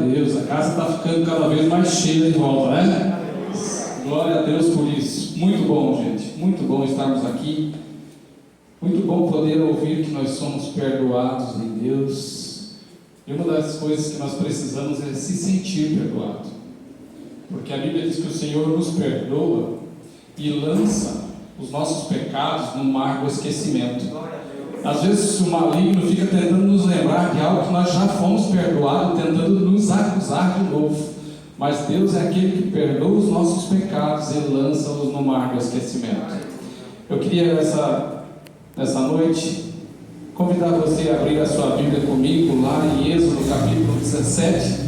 Deus, a casa está ficando cada vez mais cheia de volta, né? Glória a Deus por isso. Muito bom, gente, muito bom estarmos aqui. Muito bom poder ouvir que nós somos perdoados em Deus. E uma das coisas que nós precisamos é se sentir perdoado, porque a Bíblia diz que o Senhor nos perdoa e lança os nossos pecados no mar do esquecimento. Às vezes o maligno fica tentando nos lembrar de algo que nós já fomos perdoados, tentando nos acusar de novo. Mas Deus é aquele que perdoa os nossos pecados e lança-os no mar do esquecimento. Eu queria nessa noite convidar você a abrir a sua Bíblia comigo lá em Êxodo capítulo 17.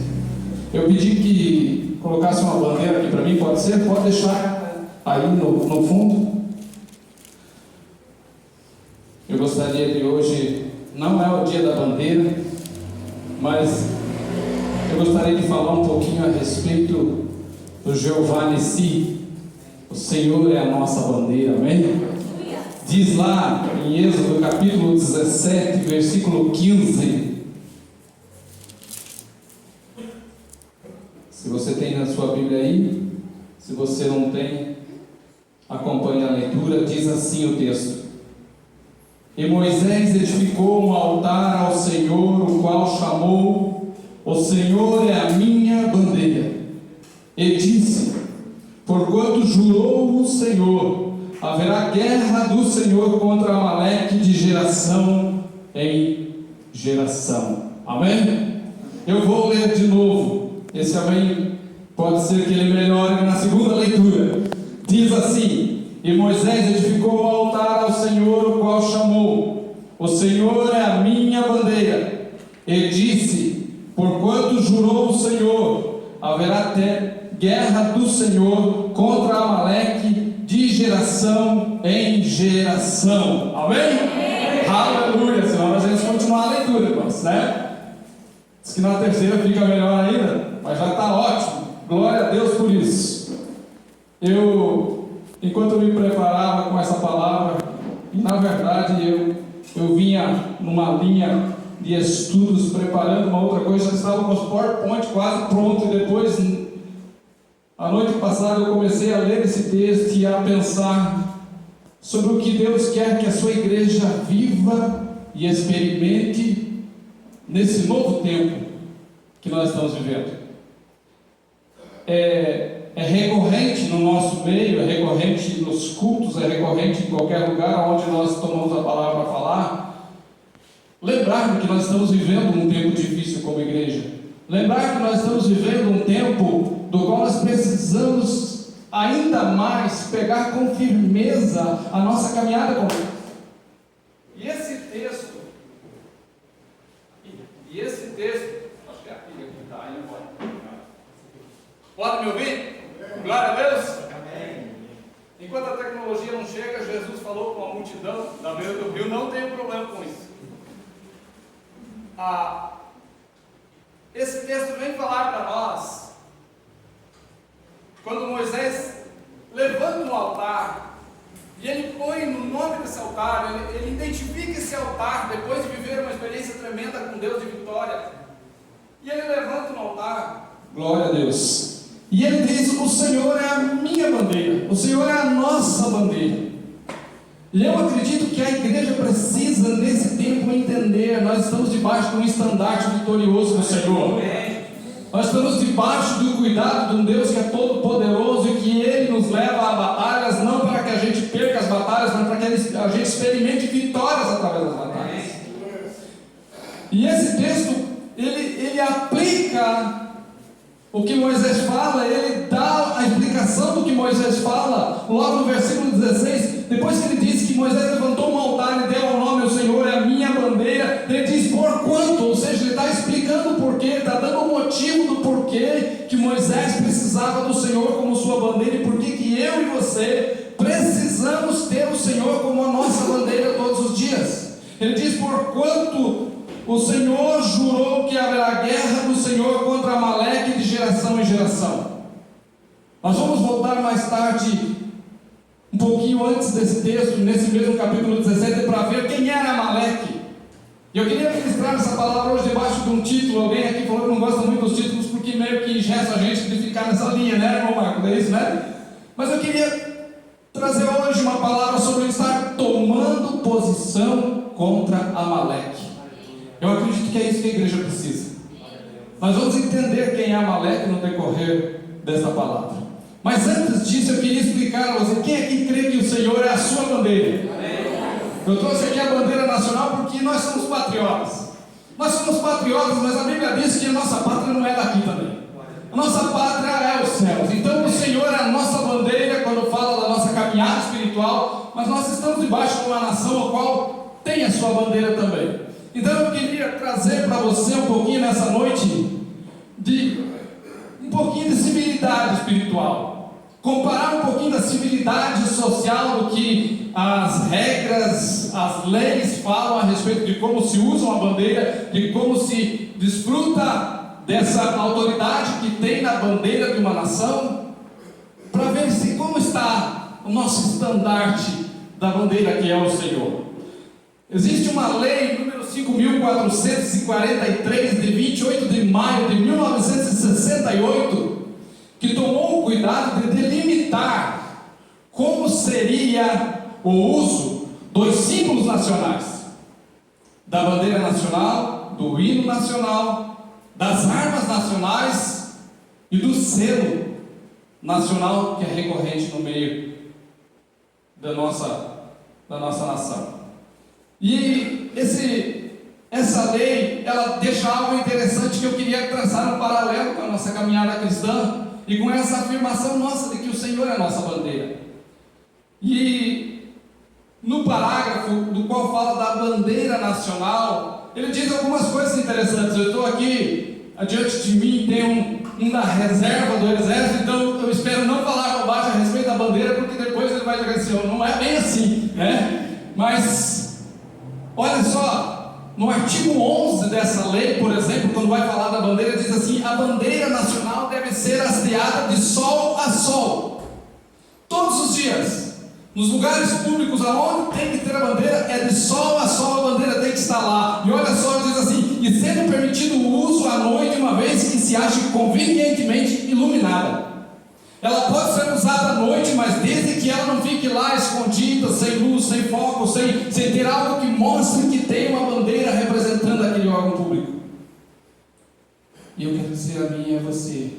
Eu pedi que colocasse uma bandeira aqui para mim, pode ser? Pode deixar aí no fundo. Eu gostaria de hoje, não é o dia da bandeira, mas eu gostaria de falar um pouquinho a respeito do Jeová Nissi. O Senhor é a nossa bandeira, amém? Diz lá em Êxodo capítulo 17, versículo 15. Se você tem na sua Bíblia aí, se você não tem, acompanhe a leitura. Diz assim o texto: E Moisés edificou um altar ao Senhor, o qual chamou: O Senhor é a minha bandeira. E disse: Porquanto jurou o Senhor, haverá guerra do Senhor contra Amaleque de geração em geração. Amém? Eu vou ler de novo. Esse amém pode ser que ele melhore na segunda leitura. Diz assim: E Moisés edificou o altar ao Senhor, o qual chamou: O Senhor é a minha bandeira. E disse: Porquanto jurou o Senhor, haverá até guerra do Senhor contra Amaleque de geração em geração. Amém? Aleluia! Senão nós vamos continuar a leitura, irmãos, né? Diz que na terceira fica melhor ainda, mas já está ótimo. Glória a Deus por isso. Enquanto eu me preparava com essa palavra, e na verdade eu vinha numa linha de estudos, preparando uma outra coisa, já estava com os PowerPoint quase pronto, e depois, a noite passada, eu comecei a ler esse texto e a pensar sobre o que Deus quer que a sua igreja viva e experimente nesse novo tempo que nós estamos vivendo. É recorrente no nosso meio, é recorrente nos cultos, é recorrente em qualquer lugar onde nós tomamos a palavra para falar, lembrar que nós estamos vivendo um tempo difícil como igreja, lembrar que nós estamos vivendo um tempo do qual nós precisamos ainda mais pegar com firmeza a nossa caminhada com Deus. E esse texto, acho que é a filha que está aí, pode me ouvir? Glória a Deus. Amém. Enquanto a tecnologia não chega, Jesus falou com a multidão da beira do rio, não tem problema com isso. Esse texto vem falar para nós, quando Moisés levanta um altar, e ele põe no nome desse altar, ele identifica esse altar, depois de viver uma experiência tremenda com Deus de vitória, e ele levanta um altar, glória a Deus, e ele diz: O Senhor é a minha bandeira, o Senhor é a nossa bandeira. E eu acredito que a igreja precisa nesse tempo entender: nós estamos debaixo de um estandarte vitorioso do Senhor. Nós estamos debaixo do cuidado de um Deus que é todo poderoso e que Ele nos leva a batalhas, não para que a gente perca as batalhas, mas para que a gente experimente vitórias através das batalhas. E esse texto, ele aplica o que Moisés fala, ele dá a explicação do que Moisés fala, logo no versículo 16, depois que ele disse que Moisés levantou um altar e deu ao nome: O Senhor é a minha bandeira, ele diz: porquanto, ou seja, ele está explicando o porquê, ele está dando o motivo do porquê que Moisés precisava do Senhor como sua bandeira, e porquê que eu e você precisamos ter o Senhor como a nossa bandeira todos os dias. Ele diz: porquanto o Senhor jurou que haverá guerra do Senhor contra Amaleque de geração em geração. Nós vamos voltar mais tarde, um pouquinho antes desse texto, nesse mesmo capítulo 17, para ver quem era Amaleque. E eu queria ministrar essa palavra hoje debaixo de um título. Alguém aqui falou que não gosta muito dos títulos porque meio que ingessa a gente de ficar nessa linha, né, irmão Marco? É isso, né? Mas eu queria trazer hoje uma palavra sobre estar tomando posição contra Amaleque. Eu acredito que é isso que a igreja precisa. Nós vamos entender quem é Amaleque no decorrer desta palavra. Mas antes disso, eu queria explicar a você quem aqui crê que o Senhor é a sua bandeira. Eu trouxe aqui a bandeira nacional porque nós somos patriotas. Nós somos patriotas, mas a Bíblia diz que a nossa pátria não é daqui também. A nossa pátria é os céus. Então o Senhor é a nossa bandeira quando fala da nossa caminhada espiritual, mas nós estamos debaixo de uma nação a qual tem a sua bandeira também. Então eu queria trazer para você um pouquinho nessa noite um pouquinho de civilidade espiritual, comparar um pouquinho da civilidade social do que as regras, as leis falam a respeito de como se usa uma bandeira, de como se desfruta dessa autoridade que tem na bandeira de uma nação, para ver se como está o nosso estandarte da bandeira que é o Senhor. Existe uma lei número 5.443 de 28 de maio de 1968 que tomou o cuidado de delimitar como seria o uso dos símbolos nacionais, da bandeira nacional, do hino nacional, das armas nacionais e do selo nacional que é recorrente no meio da nossa nação. E essa lei, ela deixa algo interessante que eu queria traçar um paralelo com a nossa caminhada cristã e com essa afirmação nossa de que o Senhor é a nossa bandeira. E no parágrafo do qual fala da bandeira nacional, ele diz algumas coisas interessantes. Eu estou aqui, adiante de mim tem um da reserva do exército, então eu espero não falar bobagem a respeito da bandeira, porque depois ele vai dizer assim, não é bem assim, né? Mas olha só, no artigo 11 dessa lei, por exemplo, quando vai falar da bandeira, diz assim: a bandeira nacional deve ser hasteada de sol a sol, todos os dias. Nos lugares públicos aonde tem que ter a bandeira, é de sol a sol, a bandeira tem que estar lá. E olha só, diz assim: e sendo permitido o uso à noite, uma vez que se ache convenientemente iluminada. Ela pode ser usada à noite, mas desde que ela não fique lá escondida, sem luz, sem foco, sem ter algo que mostre que tem uma bandeira representando aquele órgão público. E eu quero dizer a mim e a você,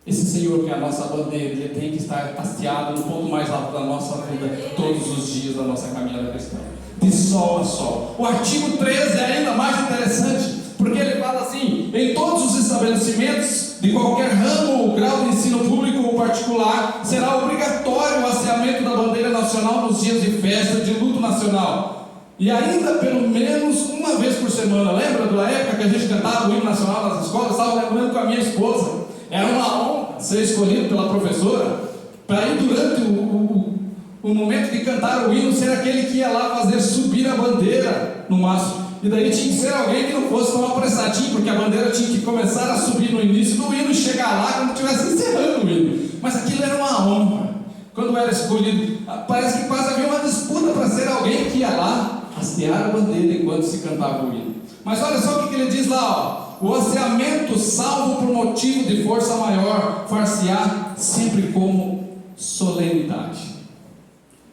esse Senhor que é a nossa bandeira, ele tem que estar hasteado no ponto mais alto da nossa vida, todos os dias da nossa caminhada cristã, de sol a sol. O artigo 13 é ainda mais interessante, porque ele fala assim: em todos os estabelecimentos de qualquer ramo ou grau de ensino público ou particular, será obrigatório o hasteamento da bandeira nacional nos dias de festa, de luto nacional, e ainda pelo menos uma vez por semana. Lembra da época que a gente cantava o hino nacional nas escolas? Estava lembrando com a minha esposa. Era uma honra ser escolhido pela professora para ir durante o momento de cantar o hino, ser aquele que ia lá fazer subir a bandeira no máximo. E daí tinha que ser alguém que não fosse tão apressadinho, porque a bandeira tinha que começar a subir no início do hino e chegar lá quando estivesse encerrando o hino. Mas aquilo era uma honra. Quando era escolhido, parece que quase havia uma disputa para ser alguém que ia lá hastear a bandeira enquanto se cantava o hino. Mas olha só o que ele diz lá, ó: o hasteamento, salvo por motivo de força maior, far-se-á sempre como solenidade.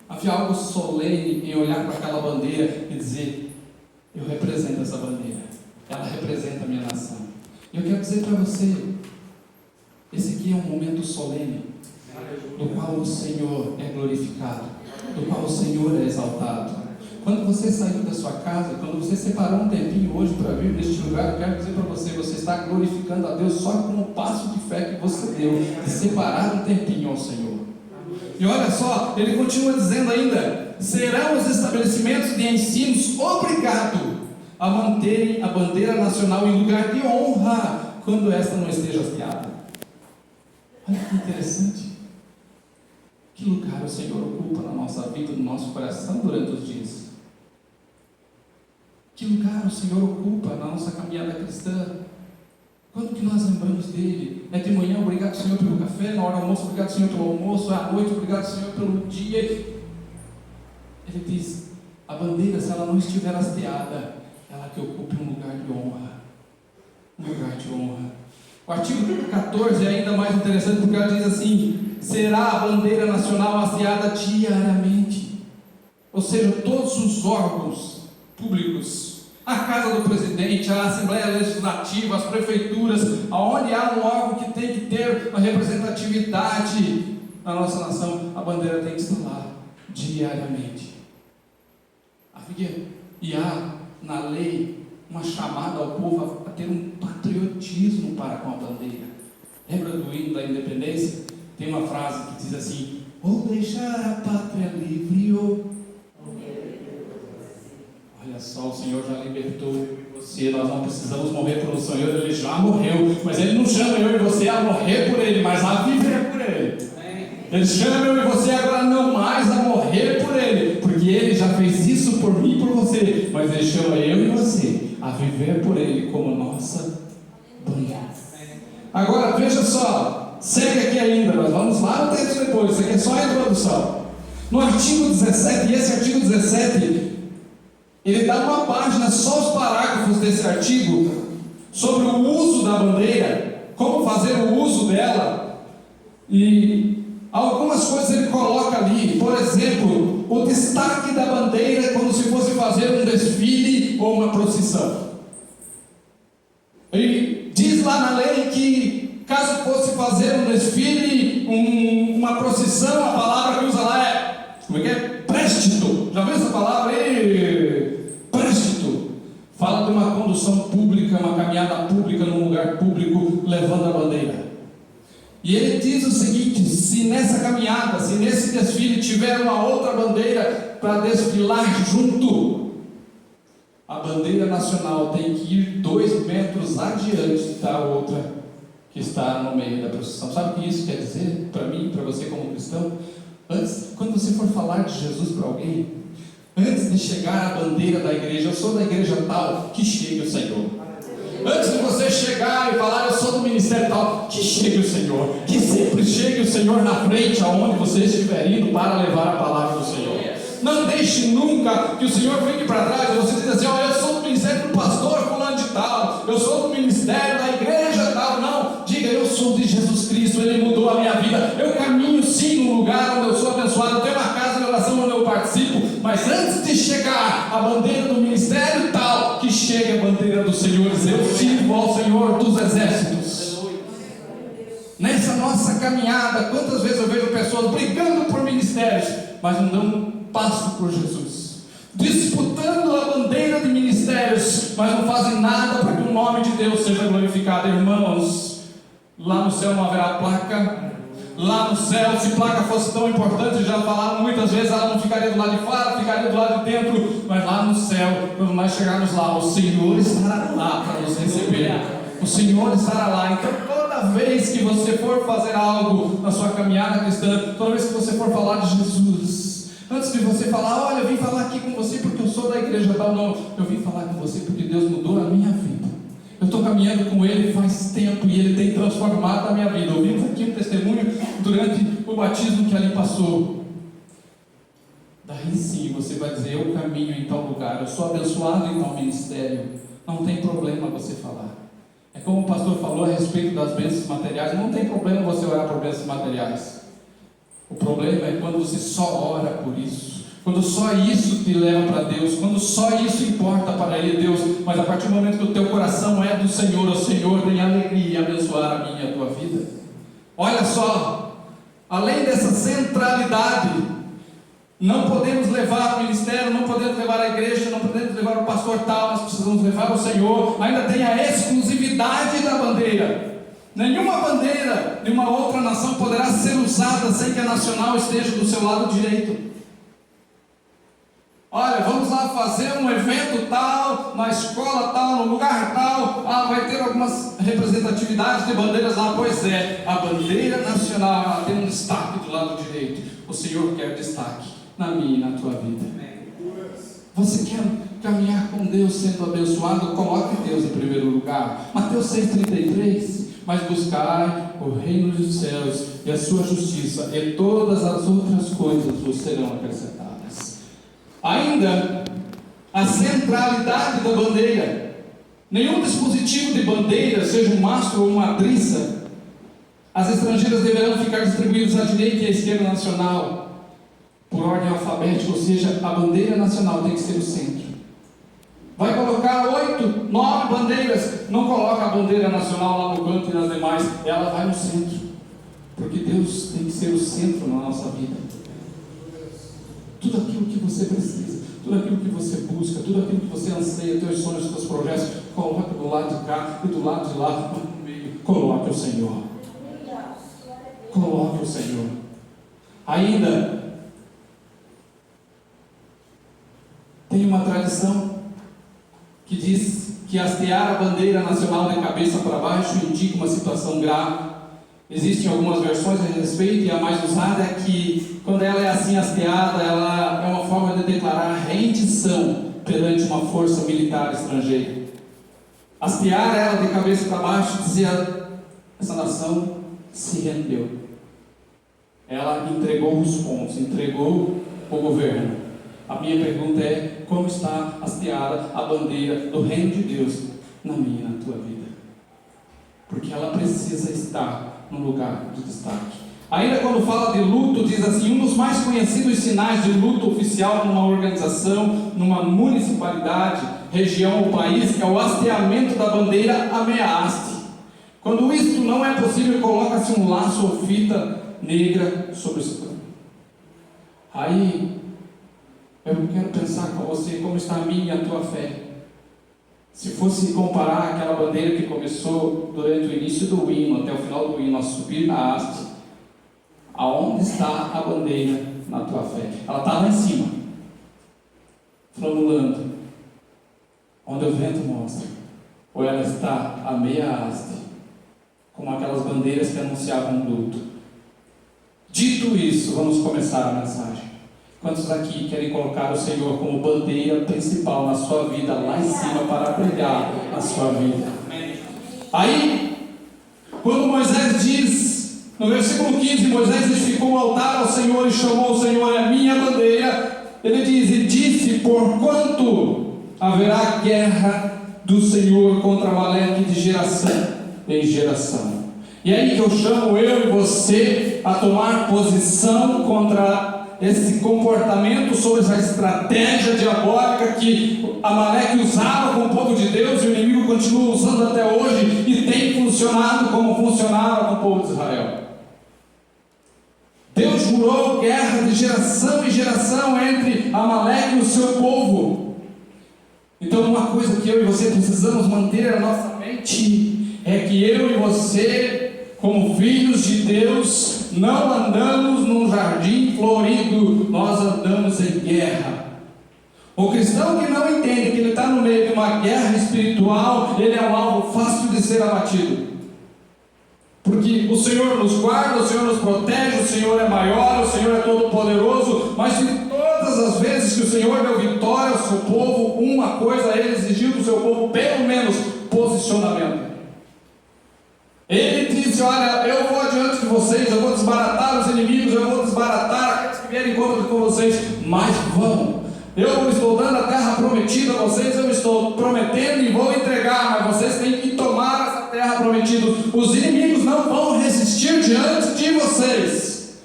Havia algo solene em olhar para aquela bandeira e dizer: eu represento essa bandeira, ela representa a minha nação. E eu quero dizer para você, esse aqui é um momento solene, do qual o Senhor é glorificado, do qual o Senhor é exaltado. Quando você saiu da sua casa, quando você separou um tempinho hoje para vir neste lugar, eu quero dizer para você, você está glorificando a Deus só com o passo de fé que você deu, de separar um tempinho ao Senhor. E olha só, ele continua dizendo ainda: serão os estabelecimentos de ensinos obrigados a manterem a bandeira nacional em lugar de honra, quando esta não esteja hasteada. Olha que interessante. Que lugar o Senhor ocupa na nossa vida, no nosso coração durante os dias? Que lugar o Senhor ocupa na nossa caminhada cristã? Quando que nós lembramos dele? É de manhã, obrigado Senhor pelo café; na hora do almoço, obrigado Senhor pelo almoço; à noite, obrigado Senhor pelo dia. Ele diz: a bandeira, se ela não estiver hasteada, ela que ocupa O artigo 14 é ainda mais interessante, porque ela diz assim: será a bandeira nacional hasteada diariamente. Ou seja, todos os órgãos públicos, a Casa do Presidente, a Assembleia Legislativa, as prefeituras, aonde há um órgão que tem que ter uma representatividade na nossa nação, a bandeira tem que estar lá diariamente. E há na lei uma chamada ao povo a ter um patriotismo para com a bandeira. Lembra do hino da independência? Tem uma frase que diz assim: ou deixar a pátria livre ou... Olha só, o Senhor já libertou eu e você. Nós não precisamos morrer por o Senhor, Ele já morreu, mas Ele não chama eu e você a morrer por Ele, mas a viver por Ele. Ele chama eu e você agora não mais a morrer por Ele, porque Ele já fez isso por mim e por você, mas Ele chama eu e você a viver por Ele como nossa bandeira. Agora veja só, segue aqui ainda, nós vamos lá no texto depois, isso aqui é só a introdução. No artigo 17, e esse artigo 17, ele dá uma página, só os parágrafos desse artigo, sobre o uso da bandeira, como fazer o uso dela, e algumas coisas ele coloca ali. Por exemplo, o destaque da bandeira quando se fosse fazer um desfile ou uma procissão. Ele diz lá na lei que caso fosse fazer um desfile, uma procissão, a palavra que usa lá é, como é que é? Préstito. Já viu essa palavra aí? Préstito. Fala de uma condução pública, uma caminhada pública num lugar público, levando a bandeira. E ele diz o seguinte: se nessa caminhada, se nesse desfile tiver uma outra bandeira para desfilar junto, a bandeira nacional tem que ir 2 metros adiante da outra que está no meio da procissão. Sabe o que isso quer dizer para mim, para você como cristão? Antes, quando você for falar de Jesus para alguém, antes de chegar a bandeira da igreja, eu sou da igreja tal, que chegue o Senhor. Antes de você chegar e falar, eu sou do ministério tal, que chegue o Senhor, que sempre chegue o Senhor na frente aonde você estiver indo para levar a palavra do Senhor. Não deixe nunca que o Senhor fique para trás e você diz assim: ó, eu sou do ministério do pastor fulano de tal, eu sou do ministério da igreja tal. Não, diga: eu sou de Jesus Cristo, Ele mudou a minha vida, eu caminho sim no lugar onde eu sou abençoado, eu tenho uma casa de oração onde eu participo, mas antes de chegar a bandeira do ministério tal, que chegue a bandeira do Senhor. Eu sirvo ao Senhor dos exércitos. Nessa nossa caminhada, quantas vezes eu vejo pessoas brigando por ministérios, mas não dão um passo por Jesus, disputando a bandeira de ministérios, mas não fazem nada para que o nome de Deus seja glorificado. Irmãos, lá no céu não haverá placa. Lá no céu, se placa fosse tão importante, já falaram muitas vezes, ela não ficaria do lado de fora, ficaria do lado de dentro. Mas lá no céu, quando nós chegarmos lá, o Senhor estará lá para nos receber. O Senhor estará lá. Então toda vez que você for fazer algo na sua caminhada cristã, toda vez que você for falar de Jesus, antes de você falar: olha, eu vim falar aqui com você porque eu sou da igreja tal, não, eu vim falar com você porque Deus mudou a minha vida. Eu estou caminhando com Ele faz tempo e Ele tem transformado a minha vida. Ouvimos aqui um testemunho durante o batismo que ali passou. Daí sim você vai dizer: eu caminho em tal lugar, eu sou abençoado em tal ministério. Não tem problema você falar. É como o pastor falou a respeito das bênçãos materiais. Não tem problema você orar por bênçãos materiais. O problema é quando você só ora por isso, quando só isso te leva para Deus, quando só isso importa para Ele, Deus. Mas a partir do momento que o teu coração é do Senhor, o Senhor tem alegria em abençoar a minha e a tua vida. Olha só, além dessa centralidade, não podemos levar o ministério, não podemos levar a igreja, não podemos levar o pastor tal, nós precisamos levar o Senhor. Ainda tem a exclusividade da bandeira. Nenhuma bandeira de uma outra nação poderá ser usada sem que a nacional esteja do seu lado direito. Olha, vamos lá fazer um evento tal, na escola tal, no lugar tal, vai ter algumas representatividades de bandeiras lá. Pois é, a bandeira nacional, ela tem um destaque do lado direito. O Senhor quer destaque na minha e na tua vida. Você quer caminhar com Deus sendo abençoado? Coloque Deus em primeiro lugar. Mateus 6,33: mas buscai o reino dos céus e a sua justiça, e todas as outras coisas vos serão acrescentadas. Ainda, a centralidade da bandeira. Nenhum dispositivo de bandeira, seja um mastro ou uma madriça, as estrangeiras deverão ficar distribuídas à direita e à esquerda nacional, por ordem alfabética, ou seja, a bandeira nacional tem que ser o centro. Vai colocar 8, 9 bandeiras, não coloca a bandeira nacional lá no canto e nas demais, ela vai no centro, porque Deus tem que ser o centro na nossa vida. Tudo aquilo que você precisa, tudo aquilo que você busca, tudo aquilo que você anseia, teus sonhos, teus projetos, coloque do lado de cá e do lado de lá, no meio, coloque o Senhor. Coloque o Senhor. Ainda tem uma tradição que diz que hastear a bandeira nacional de cabeça para baixo indica uma situação grave. Existem algumas versões a respeito, e a mais usada é que quando ela é assim hasteada, ela é uma forma de declarar rendição perante uma força militar estrangeira. Hastear ela de cabeça para baixo dizia: essa nação se rendeu, ela entregou os pontos, entregou o governo. A minha pergunta é: como está hasteada a bandeira do reino de Deus na minha e na tua vida? Porque ela precisa estar num lugar de destaque. Ainda quando fala de luto, diz assim: um dos mais conhecidos sinais de luto oficial numa organização, numa municipalidade, região ou país, é o hasteamento da bandeira a meia haste. Quando isto não é possível, coloca-se um laço ou fita negra sobre o céu. Aí eu quero pensar com você como está a minha e a tua fé. Se fosse comparar aquela bandeira que começou durante o início do hino até o final do hino, a subir na haste, aonde está a bandeira na tua fé? Ela está lá em cima, flamulando, onde o vento mostra, ou ela está a meia haste, como aquelas bandeiras que anunciavam o luto? Dito isso, vamos começar a mensagem. Quantos aqui querem colocar o Senhor como bandeira principal na sua vida, lá em cima, para brilhar na sua vida? Aí, quando Moisés diz, no versículo 15, Moisés edificou um altar ao Senhor e chamou o Senhor a minha bandeira, ele diz: e disse, porquanto haverá guerra do Senhor contra Amaleque de geração em geração. E é aí que eu chamo eu e você a tomar posição contra esse comportamento, sobre essa estratégia diabólica que Amaleque usava com o povo de Deus, e o inimigo continua usando até hoje, e tem funcionado como funcionava com o povo de Israel. Deus jurou guerra de geração em geração entre Amaleque e o seu povo. Então, uma coisa que eu e você precisamos manter na nossa mente é que eu e você, como filhos de Deus, não andamos num jardim florido, nós andamos em guerra. O cristão que não entende que ele está no meio de uma guerra espiritual, ele é um alvo fácil de ser abatido. Porque o Senhor nos guarda, o Senhor nos protege, o Senhor é maior, o Senhor é todo poderoso, mas de todas as vezes que o Senhor deu vitória ao seu povo, uma coisa ele exigiu do seu povo, pelo menos posicionamento. Ele disse: olha, eu vou adiante de vocês, eu vou desbaratar os inimigos, eu vou desbaratar aqueles que vierem contra com vocês, mas vão. Eu estou dando a terra prometida a vocês, eu estou prometendo e vou entregar, mas vocês têm que tomar essa terra prometida. Os inimigos não vão resistir diante de vocês.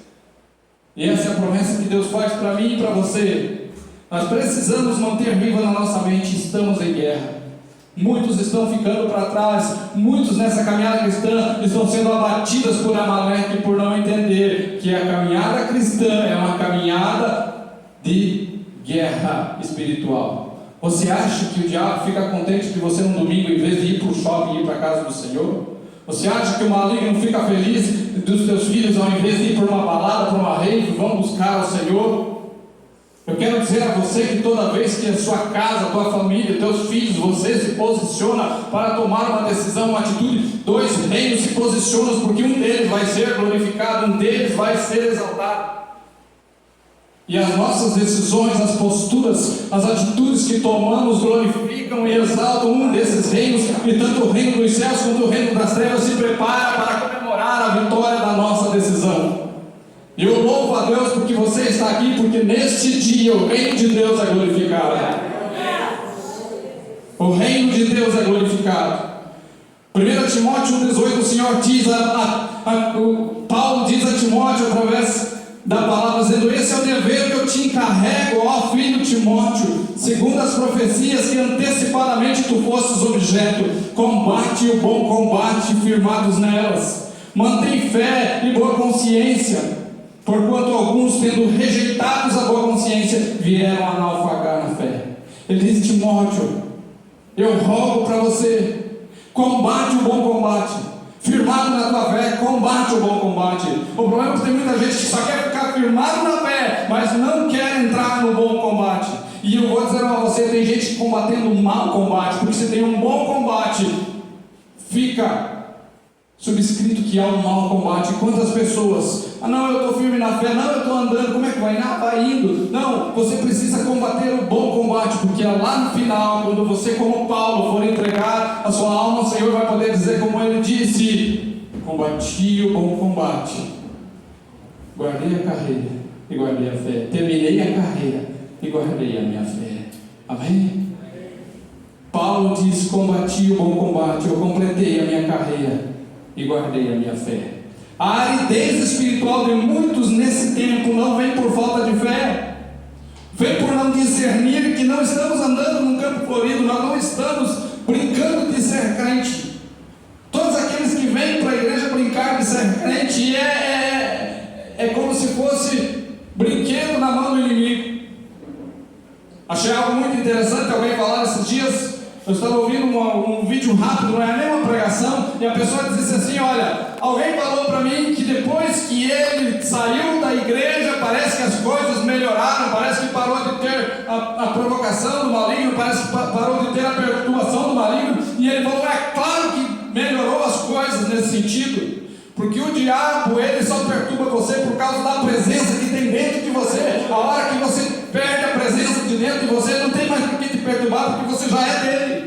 E essa é a promessa que Deus faz para mim e para você. Nós precisamos manter viva na nossa mente: estamos em guerra. Muitos estão ficando para trás, muitos nessa caminhada cristã estão sendo abatidas por Amaleque, por não entender que a caminhada cristã é uma caminhada de guerra espiritual. Você acha que o diabo fica contente de você no domingo, em vez de ir para o shopping e ir para a casa do Senhor? Você acha que o maligno fica feliz dos teus filhos, ao invés de ir para uma balada, para uma rave, vão buscar o Senhor? Eu quero dizer a você que toda vez que a sua casa, a tua família, teus filhos, você se posiciona para tomar uma decisão, uma atitude, dois reinos se posicionam, porque um deles vai ser glorificado, um deles vai ser exaltado. E as nossas decisões, as posturas, as atitudes que tomamos glorificam e exaltam um desses reinos, e tanto o reino dos céus quanto o reino das trevas se prepara para comemorar a vitória da nossa decisão. E eu louvo a Deus porque você está aqui, porque neste dia o reino de Deus é glorificado. O reino de Deus é glorificado. 1 Timóteo 1,18, o Senhor diz, Paulo diz a Timóteo através da palavra, dizendo: esse é o dever que eu te encarrego, ó filho Timóteo, segundo as profecias que antecipadamente tu fostes objeto. Combate o bom combate, firmados nelas. Mantém fé e boa consciência, porquanto alguns, tendo rejeitados a boa consciência, vieram a naufragar na fé. Ele diz: Timóteo, eu rogo para você, combate o bom combate, firmado na tua fé, combate o bom combate. O problema é que tem muita gente que só quer ficar firmado na fé, mas não quer entrar no bom combate. E eu vou dizer a você, tem gente combatendo um mau combate, porque se tem um bom combate, fica subscrito que há um mau combate. Quantas pessoas, não, eu estou firme na fé, não, eu estou andando, como é que vai? Não, vai indo. Não, você precisa combater o bom combate, porque lá no final, quando você, como Paulo, for entregar a sua alma ao Senhor, vai poder dizer como ele disse: combati o bom combate, guardei a carreira e guardei a fé, terminei a carreira e guardei a minha fé. Amém? Paulo diz: combati o bom combate, eu completei a minha carreira e guardei a minha fé. A aridez espiritual de muitos nesse tempo não vem por falta de fé, vem por não discernir que não estamos andando num campo florido, nós não estamos brincando de ser crente. Todos aqueles que vêm para a igreja brincar de ser crente é como se fosse brinquedo na mão do inimigo. Achei algo muito interessante, alguém falar esses dias. Eu estava ouvindo um vídeo rápido, não é nem uma pregação, e a pessoa disse assim: olha, alguém falou para mim que depois que ele saiu da igreja, parece que as coisas melhoraram, parece que parou de ter a provocação do maligno, parece que parou de ter a perturbação do maligno. E ele falou: é claro que melhorou as coisas nesse sentido, porque o diabo, ele só perturba você por causa da presença que tem dentro de você. A hora que você perde a presença de dentro de você, não tem mais por que te perturbar, porque você já é dele.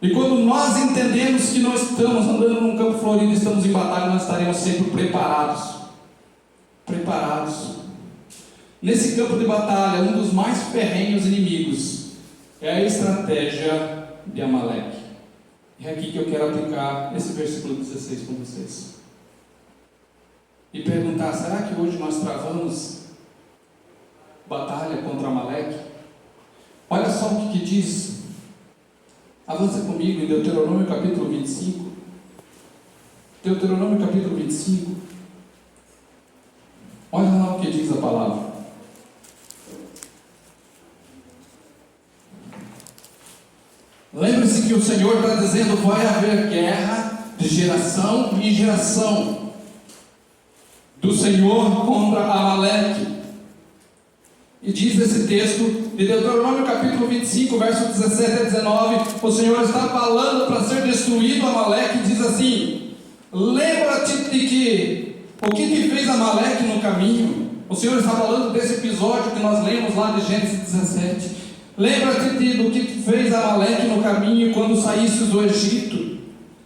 E quando nós entendemos que não estamos andando num campo florido, estamos em batalha, nós estaremos sempre preparados. Nesse campo de batalha, um dos mais ferrenhos inimigos é a estratégia de Amaleque. É aqui que eu quero aplicar esse versículo 16 com vocês. E perguntar: será que hoje nós travamos batalha contra Amaleque? Olha só o que diz. Avança comigo em Deuteronômio capítulo 25. Deuteronômio capítulo 25. Olha lá o que diz a palavra. Lembre-se que o Senhor está dizendo: vai haver guerra de geração em geração do Senhor contra Amaleque. E diz esse texto de Deuteronômio capítulo 25, verso 17 a 19, o Senhor está falando para ser destruído Amaleque, e diz assim: lembra-te de que o que te fez Amaleque no caminho. O Senhor está falando desse episódio que nós lemos lá de Gênesis 17. Lembra-te do que te fez Amaleque no caminho quando saíste do Egito,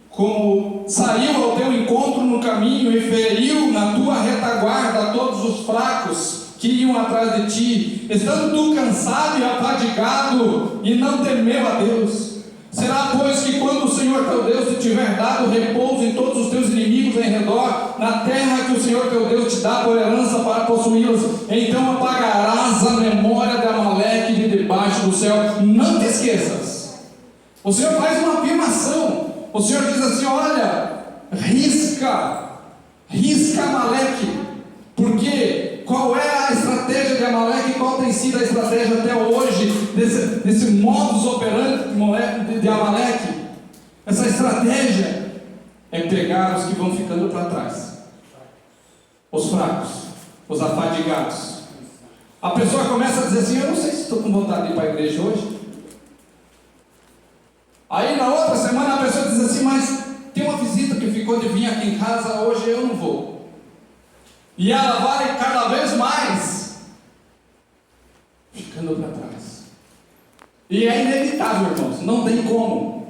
como saiu ao teu encontro no caminho e feriu na tua retaguarda todos os fracos que iam atrás de ti, estando tu cansado e afadigado, e não temeu a Deus. Será, pois, que quando o Senhor teu Deus te tiver dado repouso em todos os teus inimigos em redor, na terra que o Senhor teu Deus te dá por herança para possuí-los, então apagarás a memória de Amaleque de debaixo do céu. Não te esqueças. O Senhor faz uma afirmação. O Senhor diz assim: olha, risca Amaleque, porque qual é a estratégia de Amaleque? Qual tem sido a estratégia até hoje desse modus operandi de Amaleque? Essa estratégia é pegar os que vão ficando para trás, os fracos, os afadigados. A pessoa começa a dizer assim: eu não sei se estou com vontade de ir para a igreja hoje. Aí na outra semana a pessoa diz assim: mas tem uma visita que ficou de vir aqui em casa, hoje eu não vou. E ela vai cada vez mais ficando para trás. E é inevitável, irmãos, não tem como.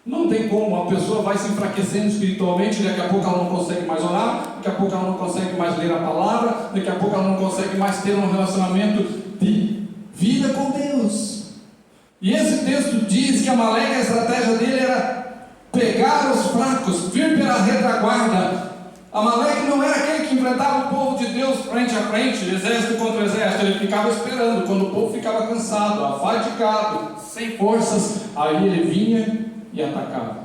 Não tem como, a pessoa vai se enfraquecendo espiritualmente, daqui a pouco ela não consegue mais orar, daqui a pouco ela não consegue mais ler a palavra, daqui a pouco ela não consegue mais ter um relacionamento de vida com Deus. E esse texto diz que Amaleque, a estratégia dele era pegar os fracos, vir pela retaguarda. Amaleque não era aquele que enfrentava o povo de Deus frente a frente, exército contra exército. Ele ficava esperando. Quando o povo ficava cansado, afadigado, sem forças, aí ele vinha e atacava.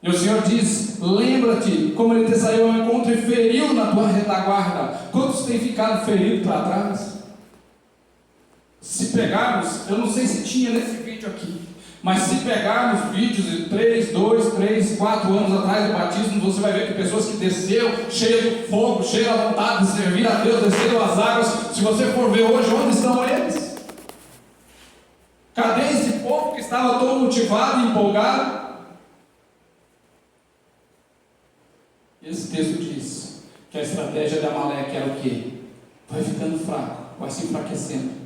E o Senhor diz: lembra-te como ele te saiu ao encontro e feriu na tua retaguarda. Quantos têm ficado feridos para trás? Se pegarmos, eu não sei se tinha nesse vídeo aqui, mas se pegarmos vídeos de 3, 2, 3, 4 anos atrás do batismo, você vai ver que pessoas que desceram cheias de fogo, cheias da vontade de servir a Deus, desceram as águas. Se você for ver hoje, onde estão eles? Cadê esse povo que estava todo motivado e empolgado? Esse texto diz que a estratégia de Amaleque era o quê? Vai ficando fraco, vai se enfraquecendo.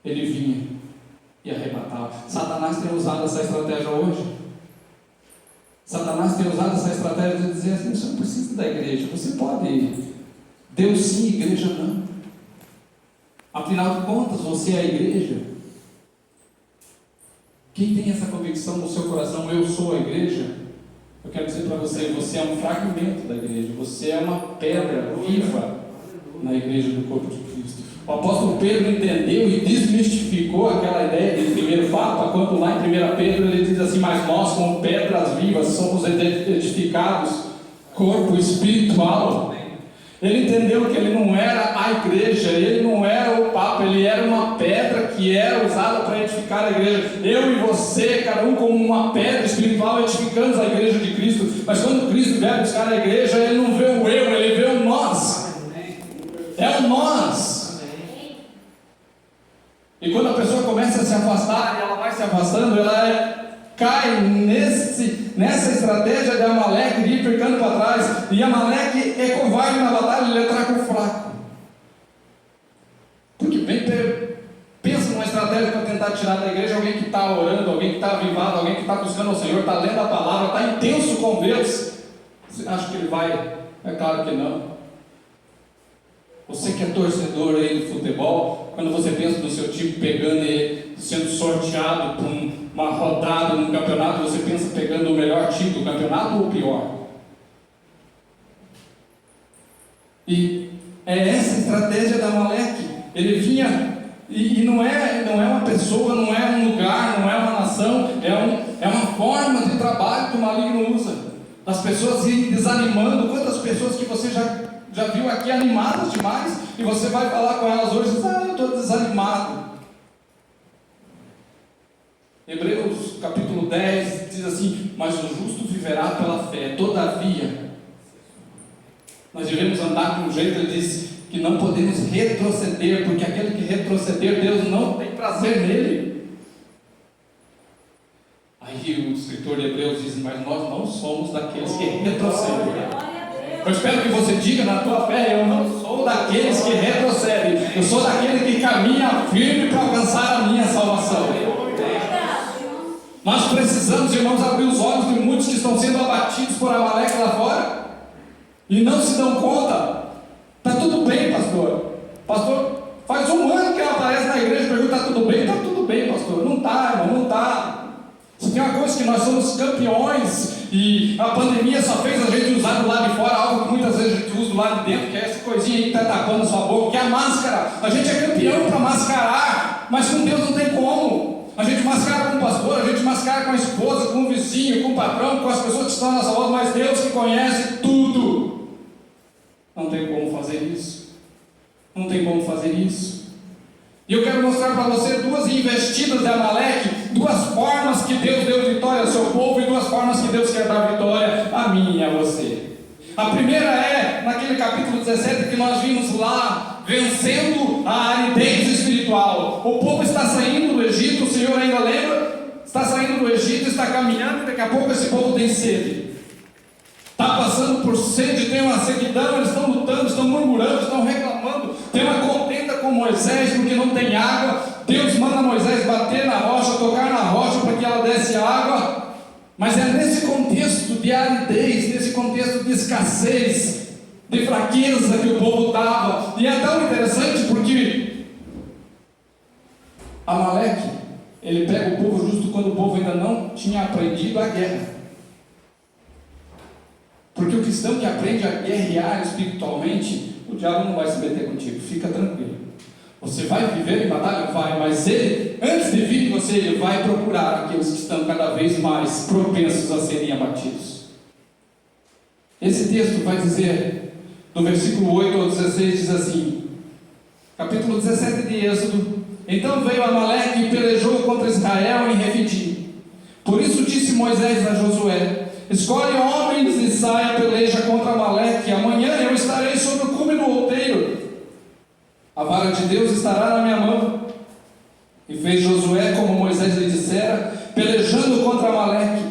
Ele vinha e arrebatava. Satanás tem usado essa estratégia hoje. Satanás tem usado essa estratégia de dizer assim: você não precisa da igreja, você pode. Deus sim, igreja não. Afinal de contas, você é a igreja. Quem tem essa convicção no seu coração, eu sou a igreja, eu quero dizer para você, você é um fragmento da igreja, você é uma pedra viva na igreja do corpo de Cristo. O apóstolo Pedro entendeu e desmistificou aquela ideia de primeiro Papa, quando lá em 1 Pedro ele diz assim: mas nós, como pedras vivas, somos edificados, corpo espiritual. Ele entendeu que ele não era a igreja, ele não era o Papa, ele era uma pedra que era usada para edificar a igreja. Eu e você, cada um como uma pedra espiritual, edificamos a igreja de Cristo. Mas quando Cristo vier buscar a igreja, ele não vê o eu, ele vê o nós. É o nós. E quando a pessoa começa a se afastar, e ela vai se afastando, ela cai nessa estratégia de Amaleque, de ir ficando para trás. E Amaleque é covarde na batalha, ele ataca o fraco. Porque bem, pensa numa estratégia para tentar tirar da igreja alguém que está orando, alguém que está avivado, alguém que está buscando o Senhor, está lendo a palavra, está intenso com Deus. Você acha que ele vai? É claro que não. Você que é torcedor aí de futebol, quando você pensa no seu time pegando e sendo sorteado para uma rodada no campeonato, você pensa pegando o melhor time do campeonato ou o pior? E é essa estratégia da Amaleque. Ele vinha, e não é uma pessoa, não é um lugar, não é uma nação, é uma forma de trabalho que o maligno usa. As pessoas irem desanimando. Quantas pessoas que você já viu aqui animadas demais, e você vai falar com elas hoje e diz: eu estou desanimado. Hebreus capítulo 10 diz assim: mas o justo viverá pela fé. Todavia, nós devemos andar com um jeito. Ele diz que não podemos retroceder, porque aquele que retroceder, Deus não tem prazer nele. Aí o escritor de Hebreus diz: mas nós não somos daqueles que retrocedem. Eu espero que você diga na tua fé: eu não sou daqueles que retrocedem, eu sou daquele que caminha firme para alcançar a minha salvação. Nós precisamos, irmãos, abrir os olhos de muitos que estão sendo abatidos por Amaleque lá fora e não se dão conta. Está tudo bem, pastor. Pastor, faz um ano que ele aparece na igreja e pergunta: está tudo bem? Está tudo bem, pastor. Não está, irmão, não está. Se tem uma coisa que nós somos campeões, e a pandemia só fez a gente usar do lado de fora algo que muitas vezes a gente usa do lado de dentro, que é essa coisinha aí que está tapando a sua boca, que é a máscara. A gente é campeão para mascarar, mas com Deus não tem como. A gente mascara com o pastor, a gente mascara com a esposa, com o vizinho, com o patrão, com as pessoas que estão à nossa volta, mas Deus que conhece tudo. Não tem como fazer isso. Não tem como fazer isso. E eu quero mostrar para você duas investidas de Amaleque, duas formas que Deus deu vitória ao seu povo e duas formas que Deus quer dar vitória a mim e a você. A primeira é naquele capítulo 17 que nós vimos lá, vencendo a aridez espiritual. O povo está saindo do Egito, o Senhor ainda lembra? Está saindo do Egito, está caminhando, e daqui a pouco esse povo tem sede. Está passando por sede, tem uma sequidão, eles estão lutando, estão murmurando, estão reclamando, tem uma contenda com Moisés porque não tem água. Deus manda Moisés bater na rocha, tocar na rocha para que ela desse água. Mas é nesse contexto de aridez, nesse contexto de escassez, de fraqueza que o povo estava. E é tão interessante porque Amaleque ele pega o povo justo quando o povo ainda não tinha aprendido a guerra. Porque o cristão que aprende a guerrear espiritualmente, o diabo não vai se meter contigo, fica tranquilo. Você vai viver em batalha? Vai, mas ele, antes de vir em você, ele vai procurar aqueles que estão cada vez mais propensos a serem abatidos. Esse texto vai dizer, do versículo 8 ao 16, diz assim, capítulo 17 de Êxodo: então veio Amaleque e pelejou contra Israel em Refidim. Por isso disse Moisés a Josué: escolhe homens e saia a peleja contra Amaleque. Amanhã eu estarei sobre o cume do outeiro. A vara de Deus estará na minha mão. E fez Josué como Moisés lhe dissera, pelejando contra Amaleque.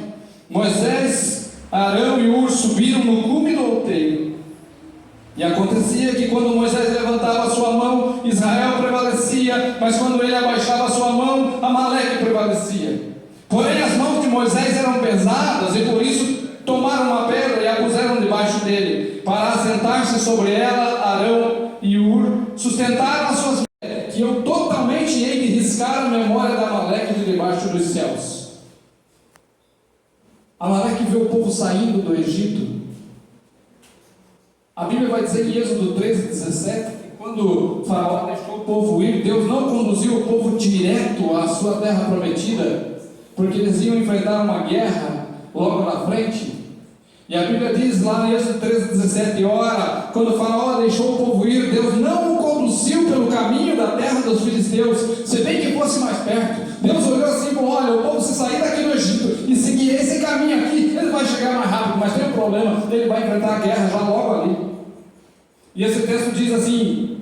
Moisés, Arão e Hur subiram no cume do outeiro. E acontecia que quando Moisés levantava a sua mão, Israel prevalecia, mas quando ele abaixava a sua mão, Amaleque prevalecia. Porém as mãos de Moisés eram pesadas, e por isso tomaram uma pedra e a puseram debaixo dele, para assentar-se sobre ela. Arão e Hur sustentaram as suas mãos, que eu totalmente hei de riscar a memória da Amaleque de debaixo dos céus. Amaleque vê o povo saindo do Egito. A Bíblia vai dizer em Êxodo 13:17, que quando Faraó deixou o povo ir, Deus não conduziu o povo direto à sua terra prometida, porque eles iam enfrentar uma guerra logo na frente. E a Bíblia diz lá em Êxodo 13:17, ora, quando Faraó deixou o povo ir, Deus não o conduziu pelo caminho da terra dos filisteus, se bem que fosse mais perto. Deus olhou assim e falou: olha, o povo se sair daqui do Egito e seguir esse caminho aqui, ele vai chegar mais rápido, mas tem um problema, ele vai enfrentar a guerra já logo ali. E esse texto diz assim: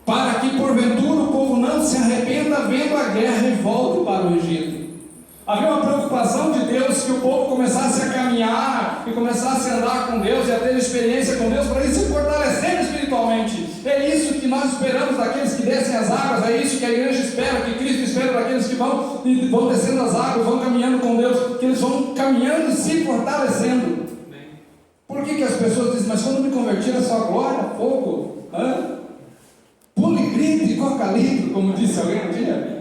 para que porventura o povo não se arrependa vendo a guerra e volte para o Egito. Havia uma preocupação de Deus que o povo começasse a caminhar e começasse a andar com Deus e a ter experiência com Deus, para ir se fortalecendo espiritualmente. É isso que nós esperamos daqueles que descem as águas, é isso que a igreja espera, que Cristo espera daqueles que vão descendo as águas, vão caminhando com Deus, que eles vão caminhando e se fortalecendo. Por que as pessoas dizem, mas quando me converti era só glória, fogo, pulo e grito e coca litro, como disse alguém um dia?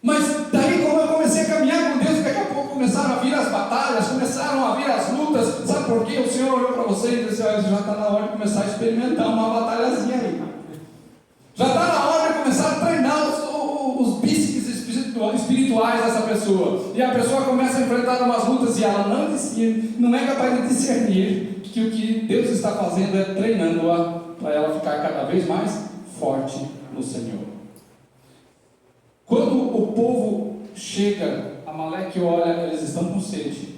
Mas daí, como eu comecei a caminhar com Deus, daqui a pouco começaram a vir as batalhas, começaram a vir as lutas. Sabe por quê? O Senhor olhou para você e disse: olha, já está na hora de começar a experimentar uma batalhazinha aí. Já está na hora de começar a treinar os bíceps espirituais dessa pessoa. E a pessoa começa a enfrentar umas lutas e ela não é capaz de discernir que o que Deus está fazendo é treinando-a para ela ficar cada vez mais forte no Senhor. Quando o povo chega, Amaleque olha, eles estão com sede,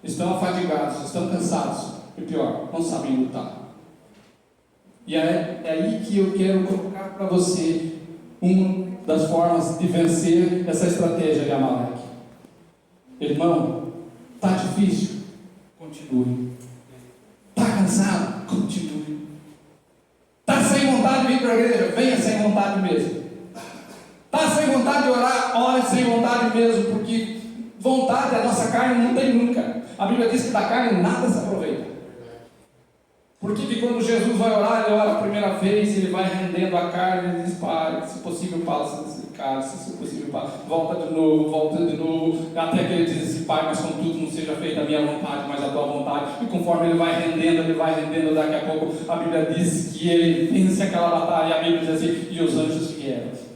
estão afadigados, estão cansados, e pior, não sabem lutar. E é aí que eu quero colocar para você uma das formas de vencer essa estratégia de Amaleque. Irmão, está difícil? Continue. Está cansado? Continue. Está sem vontade de vir para a igreja? Venha sem vontade mesmo. Está sem vontade de orar? Ore sem vontade mesmo, porque vontade a nossa carne não tem nunca. A Bíblia diz que da carne nada se aproveita. Por que quando Jesus vai orar, ele ora a primeira vez, ele vai rendendo a carne, ele diz: Pai, se possível, passa desse cálice, se possível, volta de novo, até que ele diz assim: Pai, mas contudo não seja feita a minha vontade, mas a tua vontade. E conforme ele vai rendendo, daqui a pouco a Bíblia diz que ele vence aquela batalha, e a Bíblia diz assim: e os anjos vieram.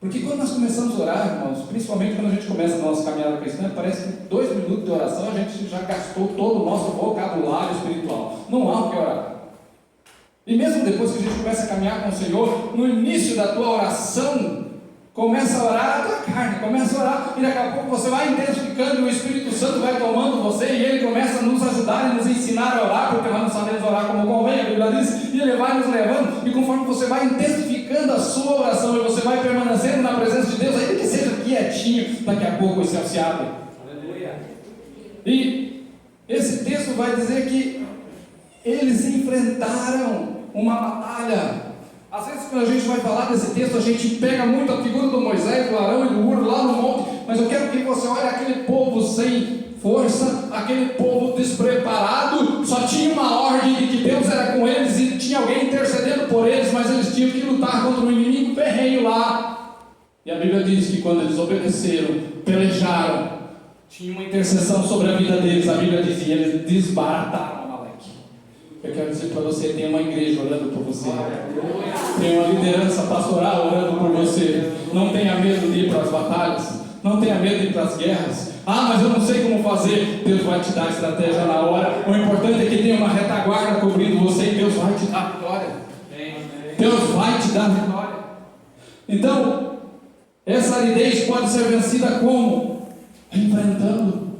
Porque quando nós começamos a orar, irmãos, principalmente quando a gente começa a nossa caminhada cristã, parece que 2 minutos de oração a gente já gastou todo o nosso vocabulário espiritual. Não há o que orar. E mesmo depois que a gente começa a caminhar com o Senhor, no início da tua oração, começa a orar a tua carne, começa a orar, e daqui a pouco você vai intensificando, e o Espírito Santo vai tomando você, e ele começa a nos ajudar e nos ensinar a orar, porque nós não sabemos orar como convém, a Bíblia diz, e ele vai nos levando, e conforme você vai intensificando a sua oração, e você vai permanecendo na presença de Deus, ainda que seja quietinho, daqui a pouco o céu se abre. Aleluia. E esse texto vai dizer que eles enfrentaram uma batalha. Às vezes quando a gente vai falar desse texto, a gente pega muito a figura do Moisés, do Arão e do Hur lá no monte, mas eu quero que você olhe aquele povo sem força, aquele povo despreparado, só tinha uma ordem de que Deus era com eles e tinha alguém intercedendo por eles, mas eles tinham que lutar contra um inimigo ferrenho lá. E a Bíblia diz que quando eles obedeceram, pelejaram, tinha uma intercessão sobre a vida deles. A Bíblia dizia, eles desbarataram Amaleque. Eu quero dizer para você, tem uma igreja orando por você, tem uma liderança pastoral orando por você. Não tenha medo de ir para as batalhas, não tenha medo de ir para as guerras. Ah, mas eu não sei como fazer. Deus vai te dar estratégia na hora. O importante é que tenha uma retaguarda cobrindo você e Deus vai te dar vitória. Deus vai te dar vitória. Então, essa aridez pode ser vencida como? Enfrentando.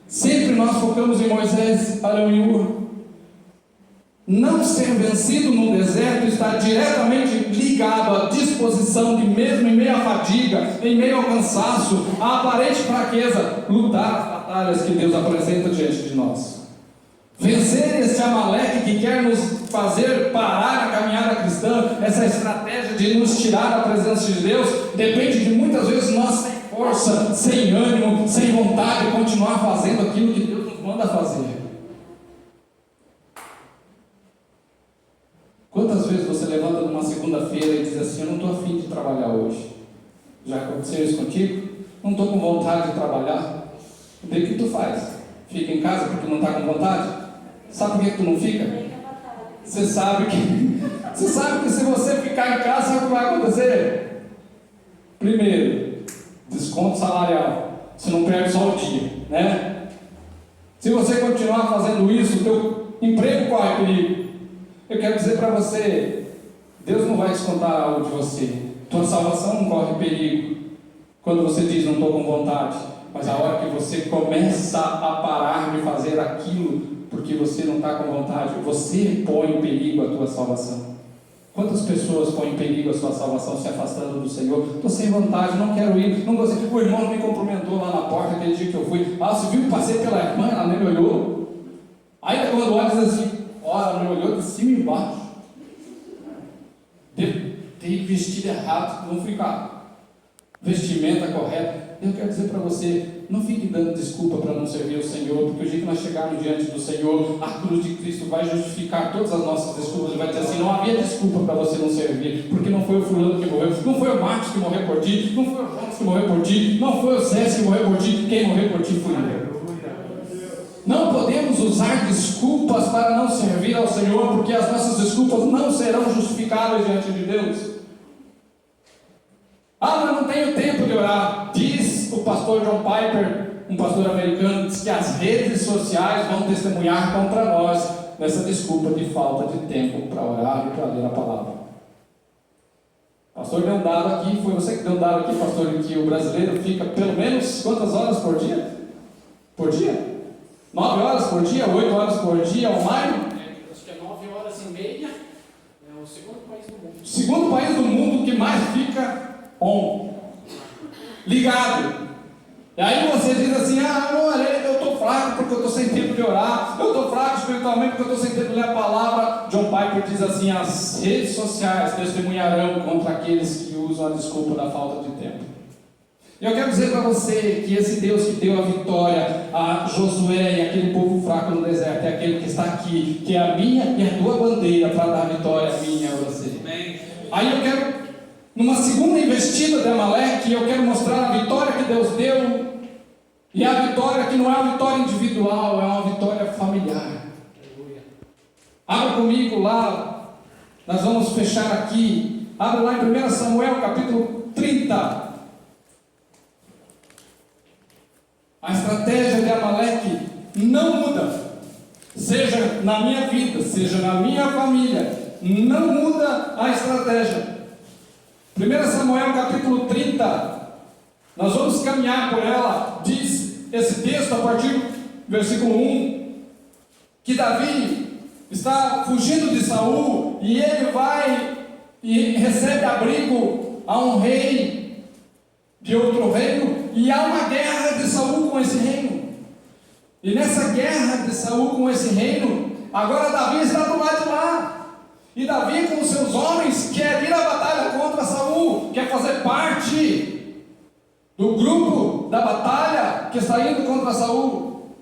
Sempre nós focamos em Moisés, Arão e Hur. Não ser vencido no deserto está diretamente ligado à disposição de, mesmo em meio à fadiga, em meio ao cansaço, à aparente fraqueza, lutar as batalhas que Deus apresenta diante de nós. Vencer este Amaleque que quer nos fazer parar a caminhada cristã, essa estratégia de nos tirar da presença de Deus, depende de muitas vezes nós sem força, sem ânimo, sem vontade de continuar fazendo aquilo que Deus nos manda fazer. Quantas vezes você levanta numa segunda-feira e diz assim, eu não estou afim de trabalhar hoje? Já aconteceu isso contigo? Não estou com vontade de trabalhar. O que tu faz? Fica em casa porque não está com vontade? Sabe por que tu não fica? Você sabe que se você ficar em casa, sabe o que vai acontecer? Primeiro, desconto salarial. Você não perde só o dia, né? Se você continuar fazendo isso, o teu emprego corre perigo. Eu quero dizer para você, Deus não vai descontar algo de você. Tua salvação não corre perigo quando você diz não estou com vontade. Mas a hora que você começa a parar de fazer aquilo porque você não está com vontade, você põe em perigo a tua salvação. Quantas pessoas põem em perigo a sua salvação se afastando do Senhor? Estou sem vontade, não quero ir, não gostei. O irmão me cumprimentou lá na porta aquele dia que eu fui. Ah, você viu que passei pela irmã, ela nem me olhou. Aí quando olha diz assim, ela me olhou de cima e embaixo. Tem vestido errado, não fica vestimenta correta. Eu quero dizer para você, não fique dando desculpa para não servir o Senhor, porque o dia que nós chegarmos diante do Senhor, a cruz de Cristo vai justificar todas as nossas desculpas e vai dizer assim, não havia desculpa para você não servir, porque não foi o fulano que morreu, não foi o Marcos que morreu por ti, não foi o Jonas que morreu por ti, não foi o César que morreu por ti, quem morreu por ti fui eu. Não podemos usar desculpas para não servir ao Senhor, porque as nossas desculpas não serão justificáveis diante de Deus. Ah, mas não tenho tempo de orar. Diz o pastor John Piper, um pastor americano, diz que as redes sociais vão testemunhar contra nós nessa desculpa de falta de tempo para orar e para ler a palavra. O pastor deu um dado aqui, foi você que deu um dado aqui, pastor, que o brasileiro fica pelo menos quantas horas por dia? Por dia? 9 horas por dia, 8 horas por dia, online? Acho que é 9 horas e meia. É o segundo país do mundo. Segundo país do mundo que mais fica ligado. E aí você diz assim, eu estou fraco porque eu estou sem tempo de orar, eu estou fraco espiritualmente porque eu estou sem tempo de ler a palavra. John Piper diz assim, as redes sociais testemunharão contra aqueles que usam a desculpa da falta de tempo. E eu quero dizer para você que esse Deus que deu a vitória a Josué e aquele povo fraco no deserto é aquele que está aqui, que é a minha e a tua bandeira para dar vitória a mim e a você. Amém. Aí eu quero, numa segunda investida de Amaleque, eu quero mostrar a vitória que Deus deu, e a vitória que não é uma vitória individual, é uma vitória familiar. Abra comigo lá, nós vamos fechar aqui, abra lá em 1 Samuel capítulo 30. A estratégia de Amaleque não muda, seja na minha vida, seja na minha família, não muda a estratégia. 1 Samuel capítulo 30, nós vamos caminhar por ela. Diz esse texto a partir do versículo 1, que Davi está fugindo de Saul, e ele vai e recebe abrigo a um rei de outro reino, e há uma guerra de Saul com esse reino. E nessa guerra de Saul com esse reino, agora Davi está do lado de lá. E Davi com os seus homens quer ir à batalha contra Saul, quer fazer parte do grupo da batalha que está indo contra Saul.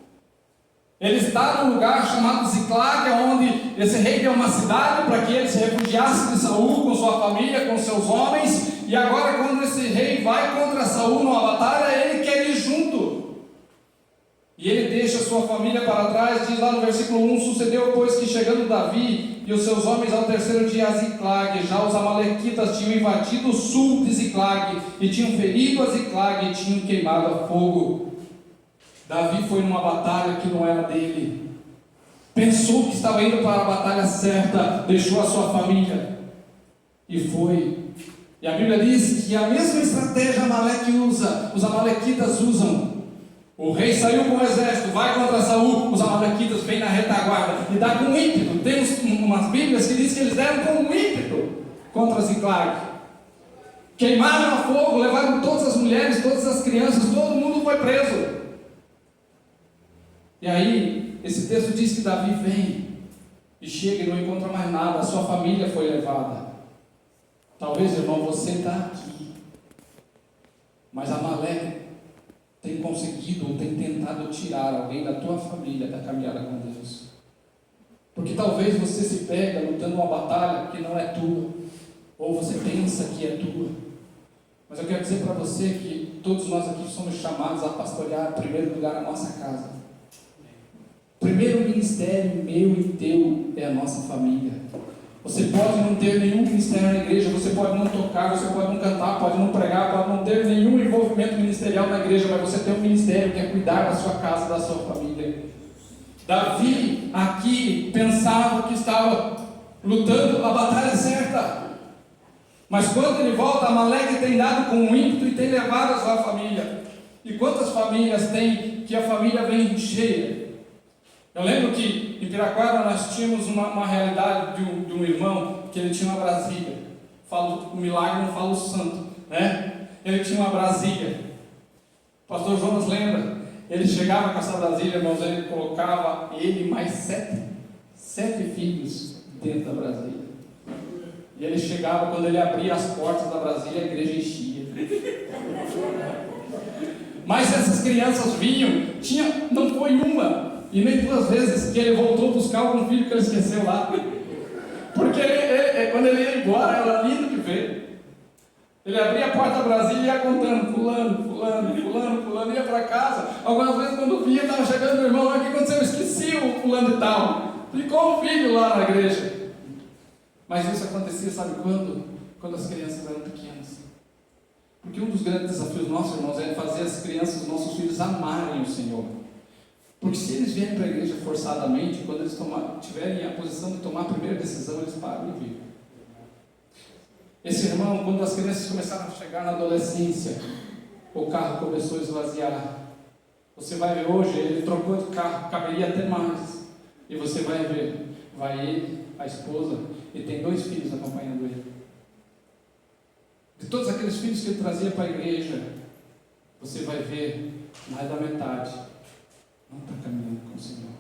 Ele está num lugar chamado Ziclag, onde esse rei deu uma cidade para que ele se refugiasse de Saul com sua família, com seus homens. E agora, quando esse rei vai contra Saul numa batalha, ele quer ir junto. E ele deixa sua família para trás. Diz lá no versículo 1: sucedeu, pois, que chegando Davi e os seus homens ao terceiro dia a Ziclag, já os amalequitas tinham invadido o sul de Ziclag, e tinham ferido a Ziclag, e tinham queimado a fogo. Davi foi numa batalha que não era dele, pensou que estava indo para a batalha certa, deixou a sua família e foi. E a Bíblia diz que a mesma estratégia Amaleque usa, os amalequitas usam. O rei saiu com o exército, vai contra Saul, os amalequitas vêm na retaguarda e dá com ímpeto. Tem umas Bíblias que diz que eles deram com ímpeto contra Ziclag. Queimaram a fogo, levaram todas as mulheres, todas as crianças, todo mundo foi preso. E aí, esse texto diz que Davi vem e chega e não encontra mais nada, a sua família foi levada. Talvez, irmão, você está aqui, mas Amaleque tem conseguido ou tem tentado tirar alguém da tua família da caminhada com Deus. Porque talvez você se pega lutando uma batalha que não é tua, ou você pensa que é tua. Mas eu quero dizer para você que todos nós aqui somos chamados a pastorear, em primeiro lugar, a nossa casa. O primeiro ministério meu e teu é a nossa família. Você pode não ter nenhum ministério na igreja, você pode não tocar, você pode não cantar, pode não pregar, pode não ter nenhum envolvimento ministerial na igreja, mas você tem um ministério que é cuidar da sua casa, da sua família. Davi aqui pensava que estava lutando a batalha certa, mas quando ele volta, Amaleque tem dado com um ímpeto e tem levado a sua família. E quantas famílias tem que a família vem cheia? Eu lembro que em Piraquara nós tínhamos uma realidade de um irmão que ele tinha uma Brasília. Falo o milagre, não falo o santo, né? Ele tinha uma Brasília. O pastor Jonas lembra? Ele chegava com essa Brasília, irmãos, ele colocava ele mais sete filhos dentro da Brasília. E ele chegava, quando ele abria as portas da Brasília, a igreja enchia. Mas essas crianças vinham, não foi uma e nem duas vezes que ele voltou buscar algum filho que ele esqueceu lá. Porque quando ele ia embora, era lindo de ver. Ele abria a porta da Brasília e ia contando, fulano, ia para casa. Algumas vezes quando via, estava chegando o irmão, o que aconteceu? Eu esqueci o fulano e tal. Ficou um filho lá na igreja. Mas isso acontecia, sabe quando? Quando as crianças eram pequenas. Porque um dos grandes desafios nossos, irmãos, é fazer as crianças, os nossos filhos, amarem o Senhor. Porque se eles vierem para a igreja forçadamente, quando eles tiverem a posição de tomar a primeira decisão, eles param de vir. Esse irmão, quando as crianças começaram a chegar na adolescência, o carro começou a esvaziar. Você vai ver hoje, ele trocou de carro, caberia até mais. E você vai ver, vai ele, a esposa, e tem 2 filhos acompanhando ele. De todos aqueles filhos que ele trazia para a igreja, você vai ver mais da metade não está caminhando com o Senhor.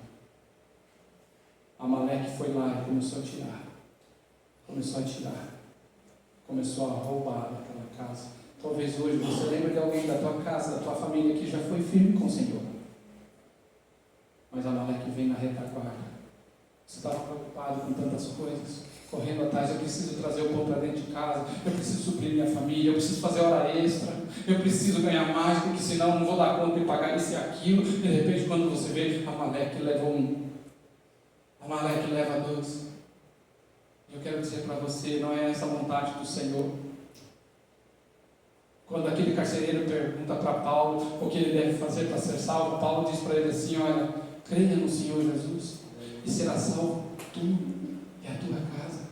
Amaleque foi lá e começou a tirar, começou a roubar daquela casa. Talvez hoje você lembre de alguém da tua casa, da tua família que já foi firme com o Senhor, mas Amaleque vem na retaguarda. Você estava preocupado com tantas coisas, correndo atrás, eu preciso trazer o pão para dentro de casa, eu preciso suprir minha família, eu preciso fazer hora extra, eu preciso ganhar mais, porque senão não vou dar conta de pagar isso e aquilo. E de repente, quando você vê, Amaleque leva 1, Amaleque leva 2. Eu quero dizer para você, não é essa a vontade do Senhor. Quando aquele carcereiro pergunta para Paulo o que ele deve fazer para ser salvo, Paulo diz para ele assim: olha, creia no Senhor Jesus e será salvo tu e a tua casa.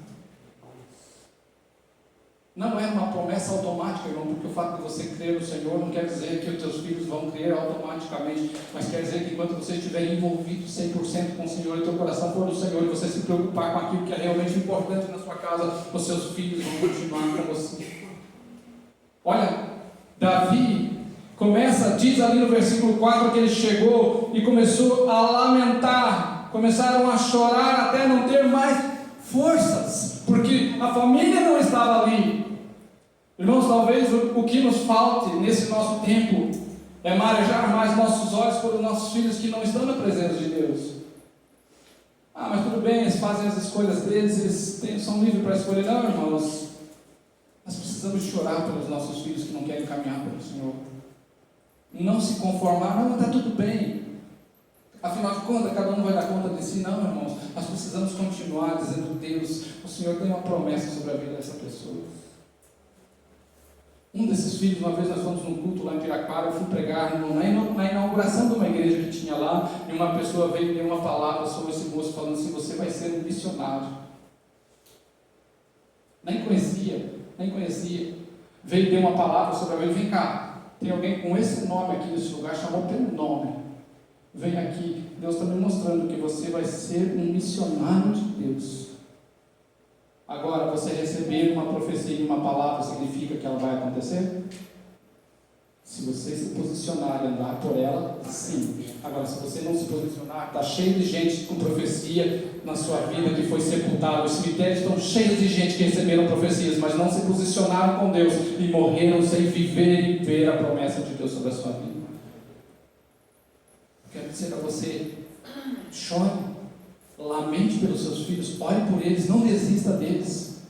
Não é uma promessa automática, irmão, porque o fato de você crer no Senhor não quer dizer que os teus filhos vão crer automaticamente, mas quer dizer que enquanto você estiver envolvido 100% com o Senhor e teu coração for do Senhor, e você se preocupar com aquilo que é realmente importante na sua casa, os seus filhos vão continuar com você. Olha, Davi diz ali no versículo 4 que ele chegou e começou a lamentar, começaram a chorar até não ter mais forças, porque a família não estava ali. Irmãos, talvez o que nos falte nesse nosso tempo é marejar mais nossos olhos para os nossos filhos que não estão na presença de Deus. Ah, mas tudo bem, eles fazem as escolhas deles, são livres para escolher. Não, irmãos, nós precisamos chorar pelos nossos filhos que não querem caminhar pelo Senhor. Não se conformar, não, está tudo bem. Afinal de contas, cada um vai dar conta de si. Não, irmãos, nós precisamos continuar dizendo: Deus, o Senhor tem uma promessa sobre a vida dessa pessoa. Um desses filhos, uma vez nós fomos num culto lá em Piracara, eu fui pregar na inauguração de uma igreja que tinha lá, e uma pessoa veio e deu uma palavra sobre esse moço, falando assim: você vai ser um missionário. Nem conhecia. Veio e deu uma palavra sobre a vida. Vem cá, tem alguém com esse nome aqui nesse lugar, chamou pelo nome. Vem aqui, Deus está me mostrando que você vai ser um missionário de Deus. Agora, você receber uma profecia e uma palavra significa que ela vai acontecer? Se você se posicionar e andar por ela, sim. Agora, se você não se posicionar, está cheio de gente com profecia na sua vida que foi sepultada. Os cemitérios estão cheios de gente que receberam profecias, mas não se posicionaram com Deus e morreram sem viver e ver a promessa de Deus sobre a sua vida. Quero dizer a você: chore, lamente pelos seus filhos, ore por eles, não desista deles.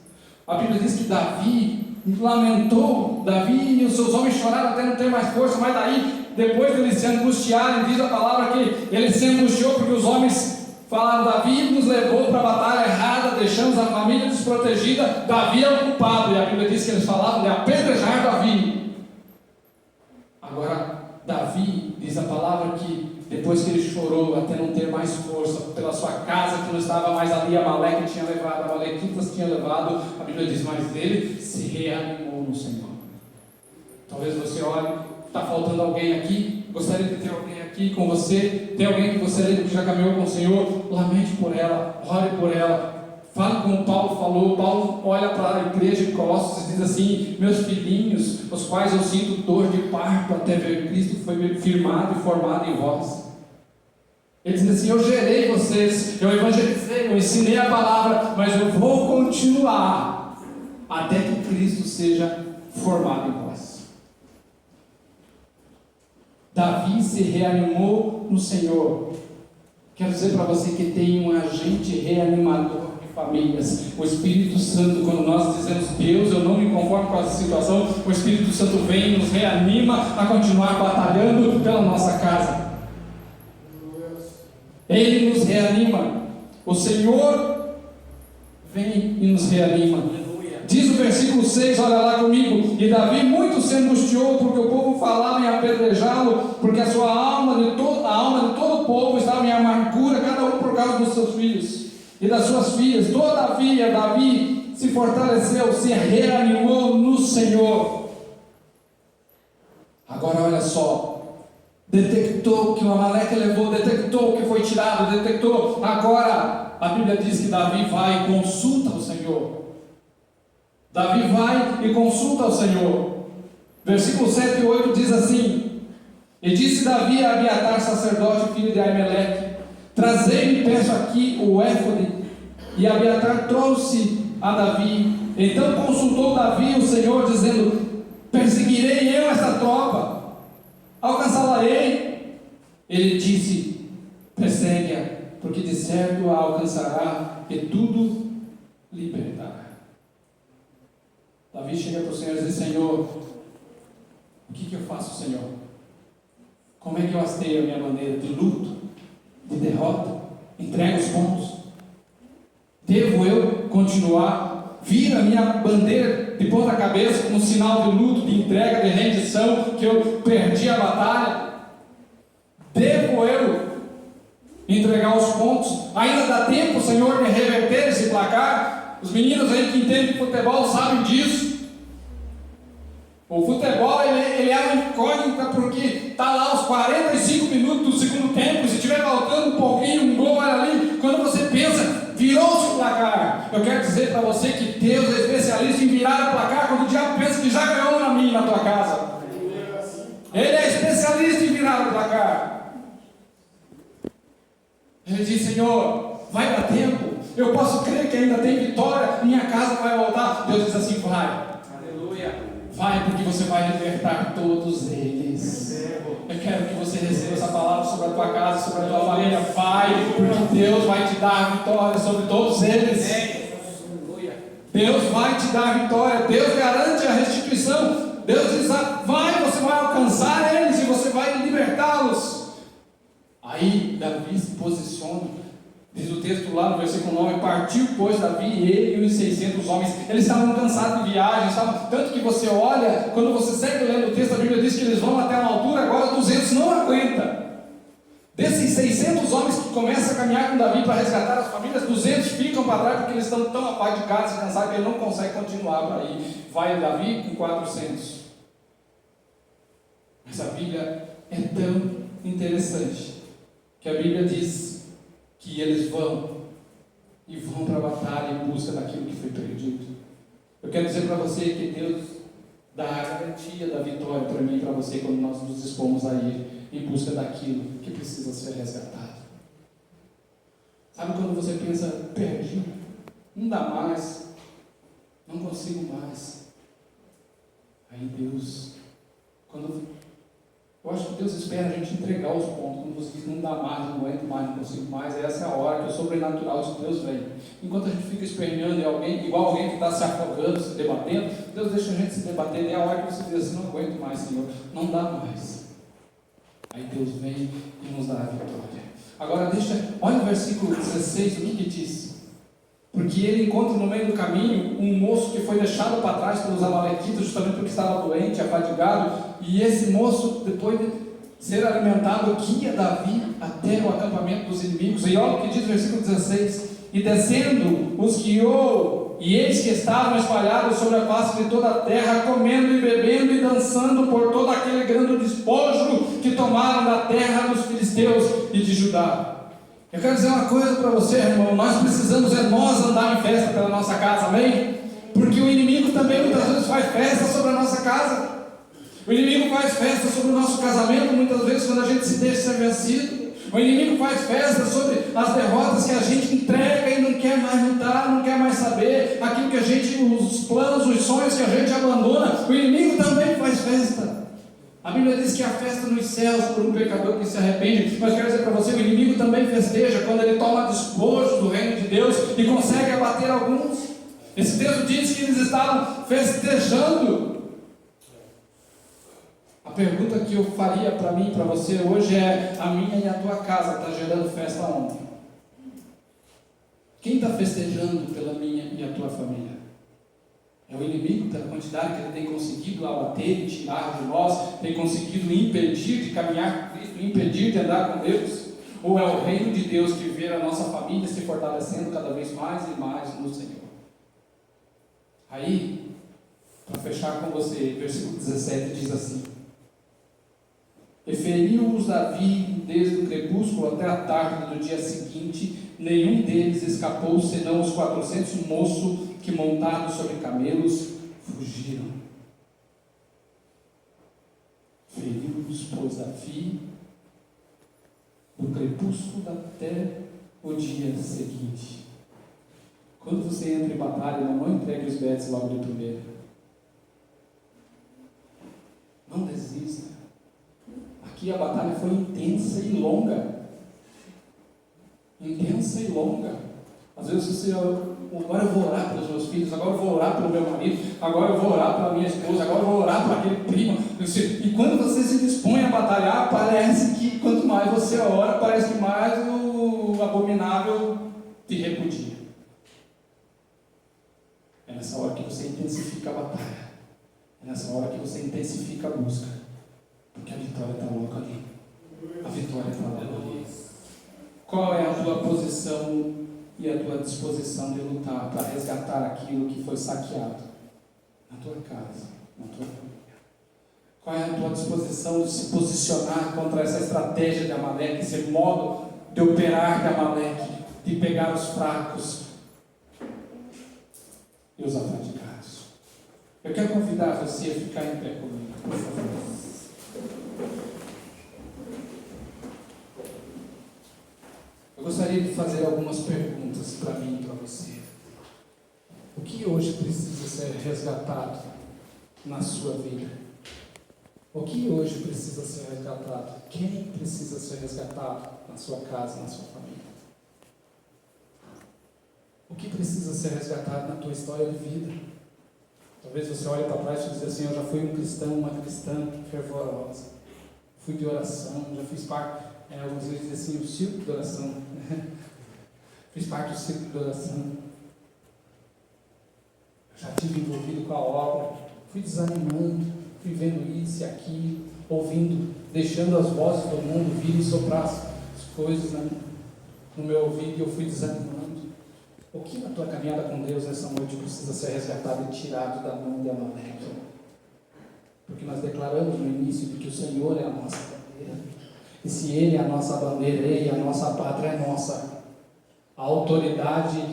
A Bíblia diz que Davi lamentou, Davi e os seus homens choraram até não ter mais força, mas daí, depois de eles se angustiarem, diz a palavra que ele se angustiou porque os homens falaram: Davi nos levou para a batalha errada, deixamos a família desprotegida, Davi é o culpado. E a Bíblia diz que eles falavam de apedrejar Davi. Agora, Davi, diz a palavra que depois que ele chorou até não ter mais força pela sua casa que não estava mais ali, Amaleque tinha levado, Amalequitas tinha levado, a Bíblia diz: mas ele se reanimou no Senhor. Talvez você olhe, está faltando alguém aqui, gostaria de ter alguém aqui com você, tem alguém que você lembra que já caminhou com o Senhor, lamente por ela, ore por ela, fale como Paulo falou. Paulo olha para a igreja de Colossos e diz assim: meus filhinhos, os quais eu sinto dor de parto até ver Cristo foi firmado e formado em vós. Ele diz assim: eu gerei vocês, eu evangelizei, eu ensinei a palavra, mas eu vou continuar até que Cristo seja formado em vós. Davi se reanimou no Senhor. Quero dizer para você que tem um agente reanimador de famílias, o Espírito Santo. Quando nós dizemos: Deus, eu não me conformo com essa situação, o Espírito Santo vem e nos reanima a continuar batalhando pela nossa casa. Ele nos reanima. O Senhor vem e nos reanima. Diz o versículo 6, olha lá comigo: e Davi muito se angustiou porque o povo falava em apedrejá-lo, porque a alma de todo o povo estava em amargura, cada um por causa dos seus filhos e das suas filhas. Todavia Davi se fortaleceu, se reanimou no Senhor. Agora olha só, detectou que o Amaleque levou, detectou que foi tirado, detectou. Agora a Bíblia diz que Davi vai e consulta o Senhor. Davi vai e consulta o Senhor. Versículo 7 e 8 diz assim: e disse Davi a Abiatar, sacerdote, filho de Aimeleque: trazei-me, peço aqui, o éfode. E Abiatar trouxe a Davi. Então consultou Davi o Senhor, dizendo: perseguirei eu esta tropa? Alcançá-la-ei? Ele disse: persegue-a, porque de certo a alcançará e tudo libertará. Davi chega para o Senhor e diz: Senhor, o que eu faço, Senhor? Como é que eu hasteio a minha maneira de luto, de derrota? Entrego os pontos? Devo eu continuar? Vira a minha bandeira de ponta cabeça como sinal de luto, de entrega, de rendição, que eu perdi a batalha? Devo eu entregar os pontos? Ainda dá tempo, Senhor, de reverter esse placar? Os meninos aí que entendem de futebol sabem disso. O futebol ele é uma incógnita, porque está lá os 45 minutos do segundo tempo, e se estiver faltando um pouquinho, um gol era ali, quando você pensa, virou-se o placar. Eu quero dizer para você que Deus é especialista em virar o placar quando o diabo pensa que já ganhou na minha e na tua casa. Ele é especialista em virar o placar. Ele diz: Senhor, vai dar tempo, eu posso crer que ainda tem vitória, minha casa vai voltar. Deus diz assim: vai. Aleluia. Vai, porque você vai libertar todos eles. Eu quero que você receba essa palavra sobre a tua casa, sobre a tua família. Vai, porque Deus vai te dar a vitória sobre todos eles. Deus vai te dar a vitória. Deus garante a restituição. Deus diz, você vai alcançar eles e você vai libertá-los. Aí Davi se posiciona. Diz o texto lá no versículo 9: partiu, pois, Davi, ele e os 600 homens. Eles estavam cansados de viagem, tanto que você olha, quando você segue lendo o texto, a Bíblia diz que eles vão até uma altura, agora 200 não aguenta. Desses 600 homens que começam a caminhar com Davi para resgatar as famílias, 200 ficam para trás porque eles estão tão apatigados e cansados que ele não consegue continuar para ir. Vai Davi com 400. Mas a Bíblia é tão interessante que a Bíblia diz que eles vão para a batalha em busca daquilo que foi perdido. Eu quero dizer para você que Deus dá a garantia da vitória para mim e para você quando nós nos dispomos a ir em busca daquilo que precisa ser resgatado. Sabe quando você pensa, perdi, não dá mais, não consigo mais. Aí Deus, eu acho que Deus espera a gente entregar os pontos. Quando você diz, não dá mais, não aguento mais, não consigo mais, essa é a hora que o sobrenatural de Deus vem. Enquanto a gente fica esperneando em alguém, igual alguém que está se afogando, se debatendo, Deus deixa a gente se debater, é a hora que você diz assim, não aguento mais, Senhor, não dá mais. Aí Deus vem e nos dá a vitória. Agora olha o versículo 16, o que diz? Porque ele encontra no meio do caminho um moço que foi deixado para trás pelos amalequitas, justamente porque estava doente, afadigado, e esse moço, depois de ser alimentado, guia Davi até o acampamento dos inimigos. E olha o que diz o versículo 16: e descendo os guiou, e eis que estavam espalhados sobre a face de toda a terra, comendo e bebendo e dançando por todo aquele grande despojo que tomaram da terra dos filisteus e de Judá. Eu quero dizer uma coisa para você, irmão, nós precisamos nós andar em festa pela nossa casa, amém? Porque o inimigo também muitas vezes faz festa sobre a nossa casa. O inimigo faz festa sobre o nosso casamento, muitas vezes quando a gente se deixa ser vencido. O inimigo faz festa sobre as derrotas que a gente entrega e não quer mais lutar, não quer mais saber, aquilo que a gente, os planos, os sonhos que a gente abandona, o inimigo também faz festa. A Bíblia diz que há festa nos céus por um pecador que se arrepende, mas quero dizer para você, o inimigo também festeja quando ele toma despojo do reino de Deus e consegue abater alguns. Esse texto diz que eles estavam festejando. A pergunta que eu faria para mim e para você hoje é: a minha e a tua casa está gerando festa onde? Quem está festejando pela minha e a tua família? É o inimigo, pela quantidade que ele tem conseguido abater e tirar de nós, tem conseguido impedir de caminhar com Cristo, impedir de andar com Deus? Ou é o reino de Deus que vê a nossa família se fortalecendo cada vez mais e mais no Senhor? Aí, para fechar com você, versículo 17 diz assim: e feriu-os Davi desde o crepúsculo até a tarde do dia seguinte, nenhum deles escapou, senão os 400 moços que, montados sobre camelos, fugiram. Feriu-os, pois, Davi do crepúsculo até o dia seguinte. Quando você entra em batalha, não entregue os betes logo de primeira. Não desista. Aqui a batalha foi intensa e longa. Intensa e longa. Às vezes você, agora eu vou orar pelos meus filhos, agora eu vou orar pelo meu marido, agora eu vou orar pela minha esposa, agora eu vou orar para aquele primo. E quando você se dispõe a batalhar, parece que quanto mais você ora, parece que mais o abominável te repudia. É nessa hora que você intensifica a batalha. É nessa hora que você intensifica a busca. Porque a vitória está logo ali. A vitória está logo ali. Qual é a tua posição e a tua disposição de lutar para resgatar aquilo que foi saqueado na tua casa, na tua família? Qual é a tua disposição de se posicionar contra essa estratégia de Amaleque, esse modo de operar de Amaleque, de pegar os fracos e os afadigados? Eu quero convidar você a ficar em pé comigo, por favor. Eu gostaria de fazer algumas perguntas para mim e para você. O que hoje precisa ser resgatado na sua vida? O que hoje precisa ser resgatado? Quem precisa ser resgatado na sua casa, na sua família? O que precisa ser resgatado na tua história de vida? Talvez você olhe para trás e diz assim: eu já fui um cristão, uma cristã fervorosa. Fui de oração, já fiz parte, algumas vezes dizem assim, o círculo de oração. Fiz parte do círculo de oração. Já estive envolvido com a obra. Fui desanimando, fui vendo isso e aquilo, ouvindo, deixando as vozes do mundo vir e soprar as coisas no meu ouvido, e eu fui desanimando. O que na tua caminhada com Deus nessa noite precisa ser resgatado e tirado da mão de Amaleque? Porque nós declaramos no início de que o Senhor é a nossa bandeira. E se Ele é a nossa bandeira, Ele, a nossa pátria é nossa. A autoridade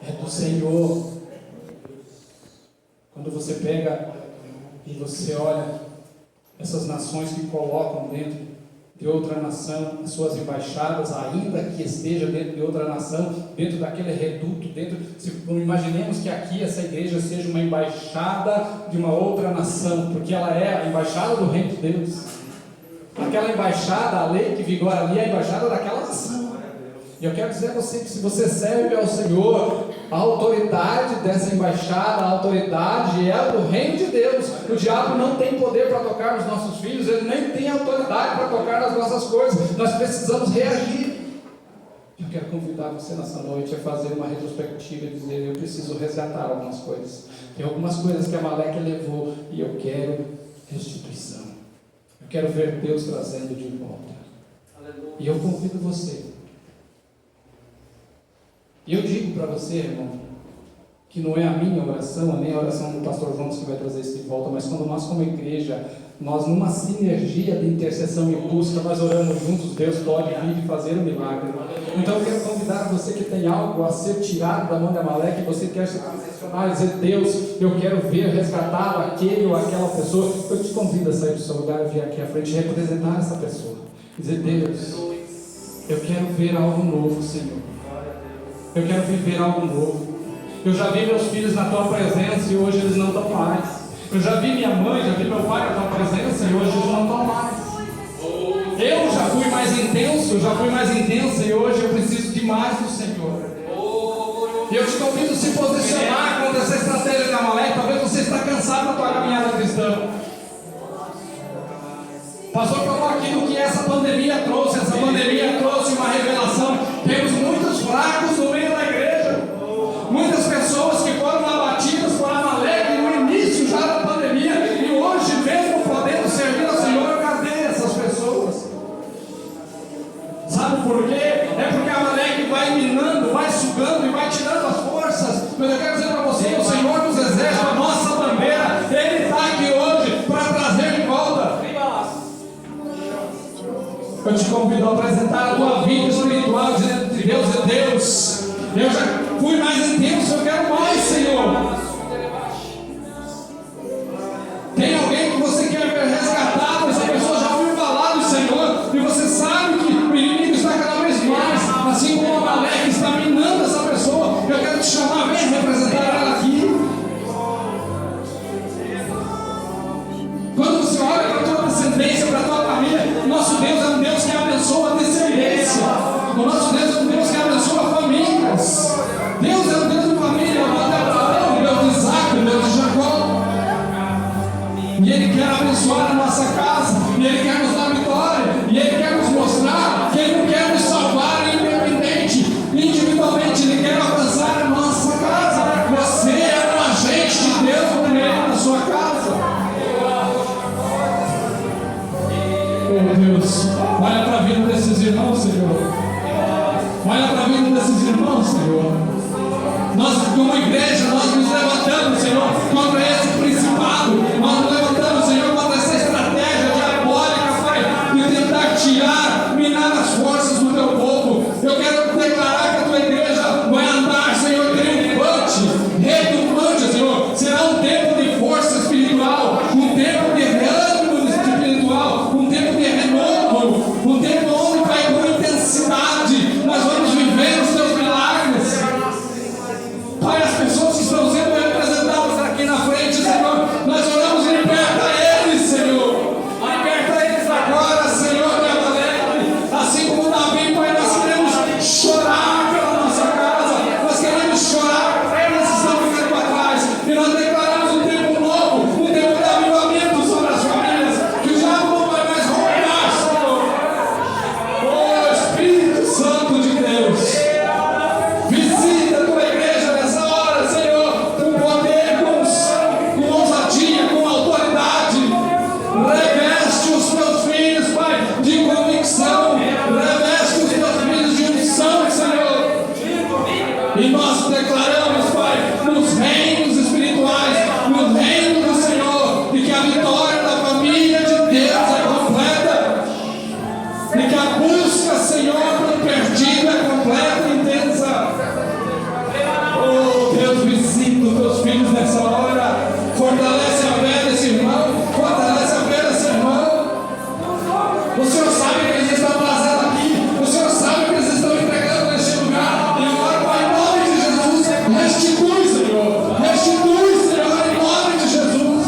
é do Senhor. Quando você pega e você olha essas nações que colocam dentro de outra nação as suas embaixadas, ainda que esteja dentro de outra nação, dentro daquele reduto, imaginemos que aqui essa igreja seja uma embaixada de uma outra nação, porque ela é a embaixada do reino de Deus. Aquela embaixada, a lei que vigora ali é a embaixada daquela nação. E eu quero dizer a você que se você serve ao Senhor, a autoridade dessa embaixada, a autoridade é do reino de Deus. O diabo não tem poder para tocar nos nossos filhos, ele nem tem autoridade para tocar nas nossas coisas. Nós precisamos reagir. Eu quero convidar você nessa noite a fazer uma retrospectiva e dizer: eu preciso resgatar algumas coisas. Tem algumas coisas que Amaleque levou e eu quero restituição. Eu quero ver Deus trazendo de volta. Aleluia. E eu convido você. E eu digo para você, irmão, que não é a minha oração, nem a oração do pastor João que vai trazer isso de volta, mas quando nós como igreja, nós numa sinergia de intercessão e busca, nós oramos juntos, Deus pode vir e fazer um milagre. Então eu quero convidar você que tem algo a ser tirado da mão de Amaleque, você quer se posicionar e dizer: Deus, eu quero ver resgatado aquele ou aquela pessoa. Eu te convido a sair do seu lugar e vir aqui à frente e representar essa pessoa. Dizer: Deus, eu quero ver algo novo, Senhor. Eu quero viver algo novo. Eu já vi meus filhos na tua presença e hoje eles não estão mais. Eu já vi minha mãe, já vi meu pai na tua presença e hoje eles não estão mais. Eu já fui mais intenso, e hoje eu preciso de mais do Senhor. E eu te convido a se posicionar contra essa estratégia de Amaleque. Talvez você está cansado da tua caminhada cristã. O pastor falou aqui do que essa pandemia trouxe. Essa pandemia trouxe uma revelação. Temos muitos fracos no meio da igreja. Muitas pessoas que foram abatidas por Amaleque no início já da pandemia. E hoje, mesmo podendo servir ao Senhor, cadê essas pessoas? Sabe por quê? É porque Amaleque vai minando, vai sugando e vai tirando as forças. Mas eu quero dizer para você: o Senhor dos Exércitos, a nossa bandeira, Ele está aqui hoje para trazer de volta. Eu te convido a apresentar a tua vida espiritual diante de Deus. E Deus, eu já fui mais intenso, eu quero mais, Senhor. Tem alguém que você quer ver resgatado? Essa pessoa já ouviu falar do Senhor e você sabe que o inimigo está cada vez mais, assim como o Amaleque está minando essa pessoa. Eu quero te chamar, vem representar ela aqui. Quando você olha para a tua descendência, para a tua família, nosso Deus é um Deus que abençoa a descendência. O nosso Deus é um Deus que abençoa famílias. Deus é um Deus de família, o Deus de Abraão, o Deus de Isaac, o Deus de Jacó. E Ele quer abençoar a nossa casa, e Ele quer nos dar vitória, e Ele quer nos mostrar que Ele não quer nos salvar independente, individualmente, Ele quer alcançar a nossa casa. Você é um agente de Deus no meio da sua casa. Oh Deus, olha para a vida desses irmãos, Senhor. Olha para a vida desses irmãos, Senhor. Nós, como igreja, nós nos levantamos, Senhor, contra esse principado. Nós nos levantamos, Senhor, contra essa estratégia diabólica, Pai, de tentar tirar, minar as forças do teu povo. Eu quero declarar que a tua igreja vai andar, Senhor, triunfante, retumbante, Senhor. Será um tempo de força espiritual, um tempo de ânimo espiritual, um tempo de renovo, um tempo onde, Pai, com intensidade, nós vamos viver os teus milagres. Pai, as pessoas que estão sendo representadas aqui na frente, Senhor, nós oramos em pé. O Senhor sabe que eles estão trazendo aqui. O Senhor sabe que eles estão entregando neste lugar. E agora, Pai, em nome de Jesus, restitui, Senhor. Restitui, Senhor, em nome de Jesus.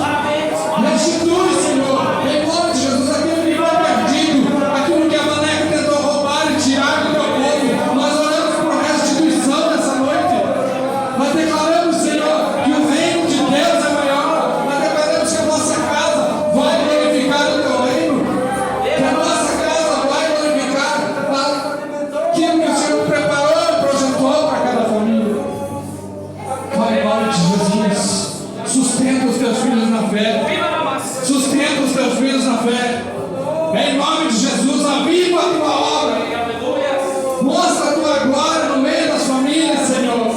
Restitui, Senhor, em nome de Jesus. Aquilo que foi perdido, aquilo que a Maneca tentou roubar e tirar do teu povo. Nós oramos por restituição nessa noite. Nós declaramos, Senhor, que o reino de Deus é maior. Nós declaramos que a nossa casa vai glorificar o teu reino. Que a nossa casa vai glorificar aquilo que o Senhor preparou e projetou para cada família. Pai, em nome de Jesus, sustenta os teus filhos na fé. Sustenta os teus filhos na fé. Em nome de Jesus, aviva a tua obra. Mostra a tua glória no meio das famílias, Senhor.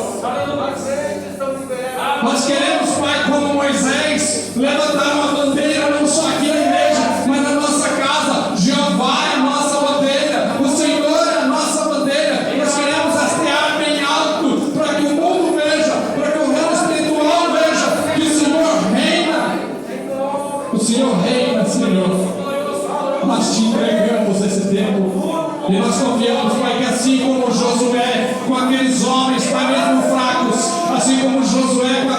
Nós queremos, Pai, como Moisés, levantar uma bandeira não só aqui na igreja, mas na nossa casa. Jeová é a nossa bandeira, o Senhor é a nossa bandeira. Nós queremos hastear bem alto para que o mundo veja, para que o reino espiritual veja que o Senhor reina. O Senhor reina, Senhor. Nós te entregamos esse tempo e nós confiamos, Pai, que assim como Josué com aqueles homens, Pai, mesmo fracos, assim como Josué com